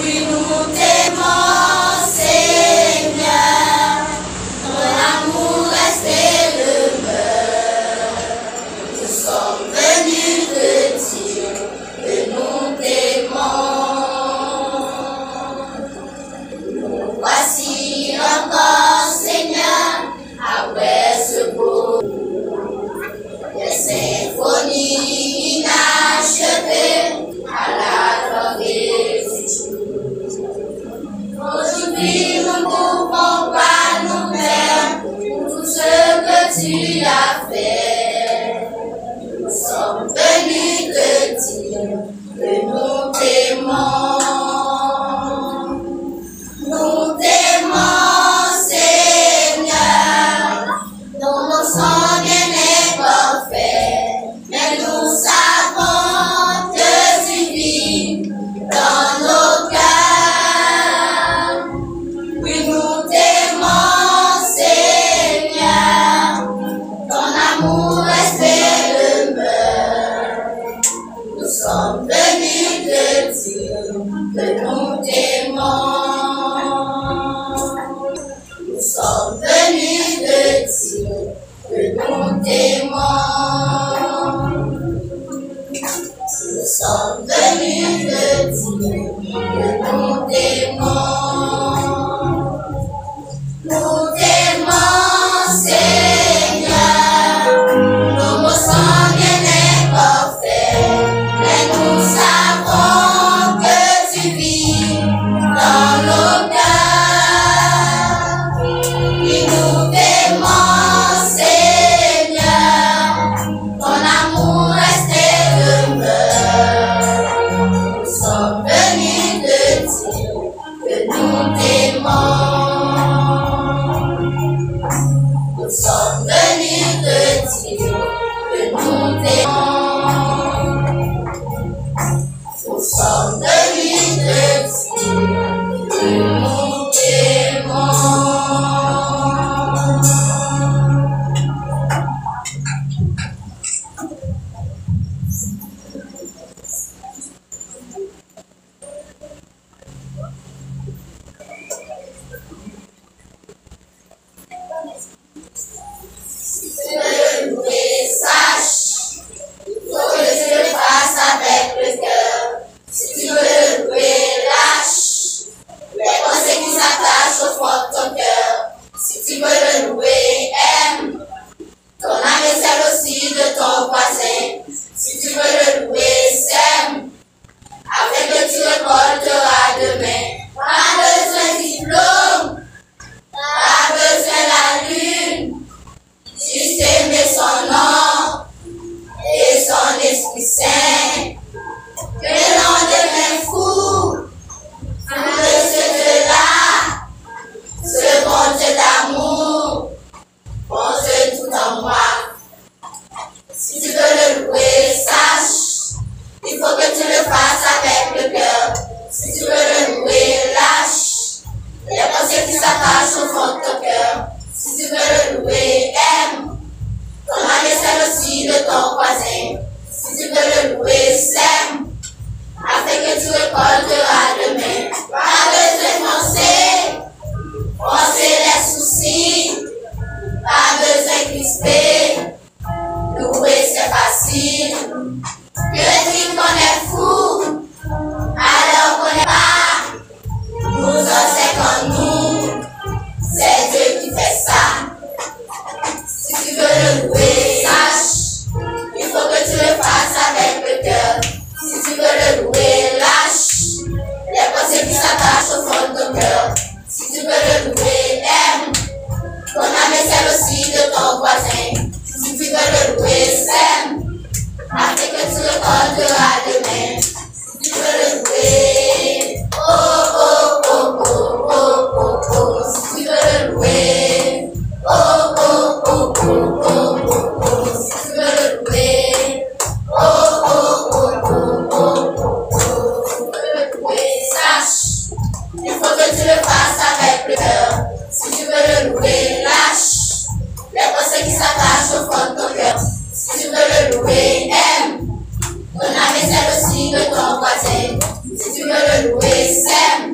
Oui, nous t'aimons, Seigneur, ton amour reste et demeure. Nous sommes venus te dire que nous t'aimons. Voici encore, Seigneur, après ce beau, les symphonies inachevées à la gloire du jour. Aujourd'hui, nous ne pouvons pas nous faire pour tout ce que tu as fait. Nous sommes venus te dire que nous t'aimons. Nous t'aimons, Seigneur, dont nos sang bien est parfait, mais nous savons que tu vis dans nos cœurs. Oui, nous t'aimons, Seigneur, ton amour reste et demeure. Nous sommes venus te dire que nous t'aimons. Nous sommes venus te dire que nous t'aimons. Nous sommes venus te dire que nous t'aimons. Nous t'aimons, Seigneur. Nos sang bien est parfait, mais nous savons que tu vis dans nos cœurs. Nous t'aimons, Seigneur, de ton voisin. Si tu veux le louer, sème, afin que tu récolteras demain. Pas besoin de penser les soucis, pas besoin de crisper. Louer c'est facile, que tu connais fou, alors connais pas. Nous en c'est comme nous, c'est Dieu qui fait ça. Si tu veux le louer, sache, il faut que tu le fasses avec le cœur. Si tu veux le louer, lâche les pensées qui s'attachent au fond de ton cœur. Si tu veux le louer, aime, ton âme est celle aussi de ton voisin. Si tu veux le louer, sème, afin que tu récolteras demain. Si tu veux le louer, oh oh oh oh oh oh oh. Si tu veux le louer, oh oh oh oh oh oh oh. Si tu veux le louer, oh oh oh oh oh oh oh. Si tu veux le louer, sache, il faut que tu le fasses avec le cœur. Si tu veux le louer, lâche les pensées qui s'attachent au fond de ton cœur. Si tu veux le louer, aime, ton âme est celle aussi de ton voisin. Si tu veux le louer, sème,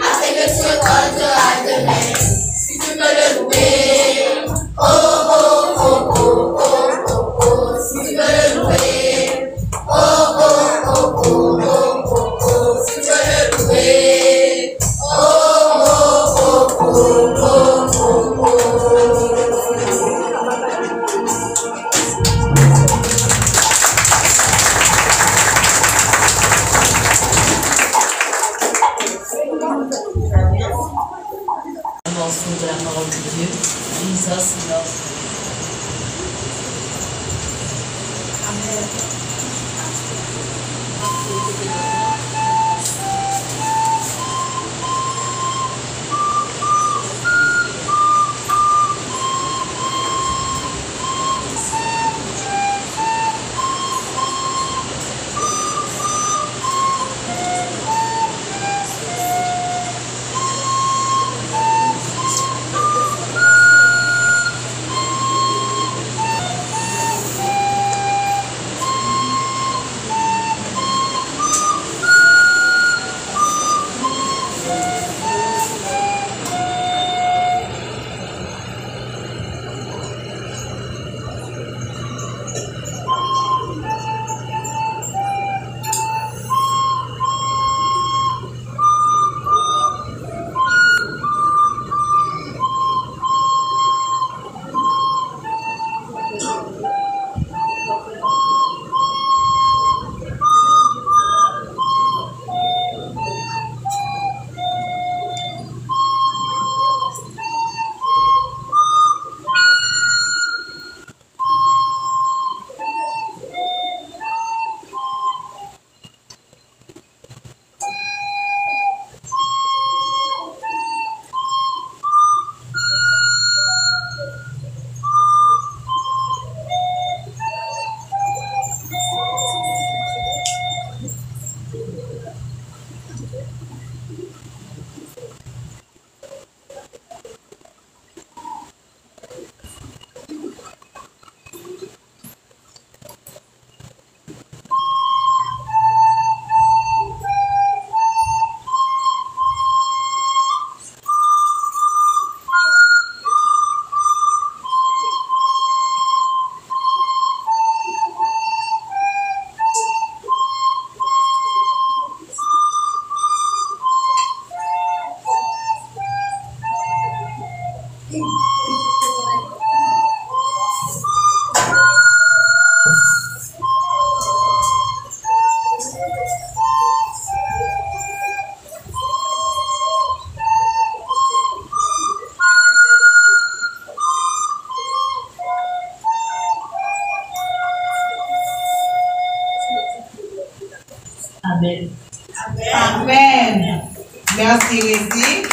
afin que tu récolteras demain. Si tu veux le louer, oh oh oh oh oh oh oh. Si tu veux le louer, oh oh oh oh oh oh oh. Si tu veux le louer, oh oh oh oh oh oh oh. De la parole de Dieu, Jesus loves me. Amen. Amen. Amen. Merci Rézi.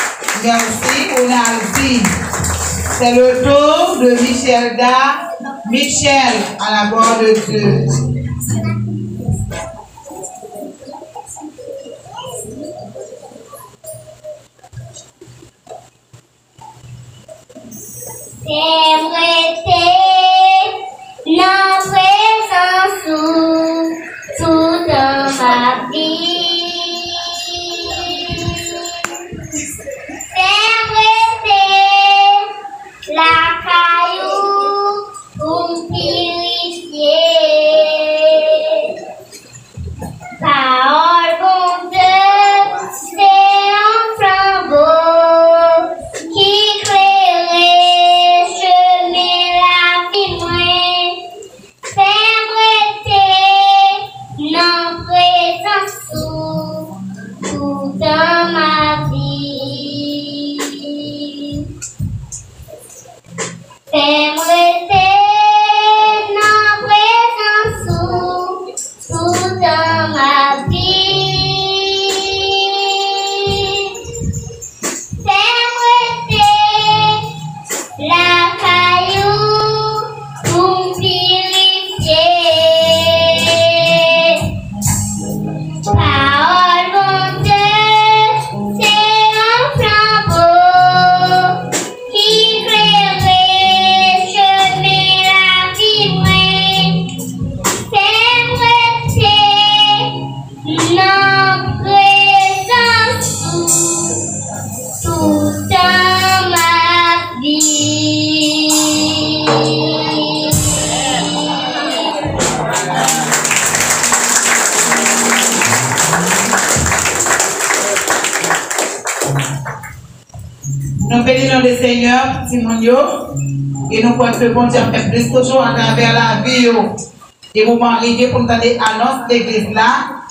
Merci Onaldi. C'est le tour de Michelda. Michel, à la gloire de Dieu. C'est vrai, Nous bénissons le Seigneur, Timonio, et nous croyons que bon Dieu fait plus toujours à travers la vie. Et vous m'arrivez pour nous donner annonce de l'église là.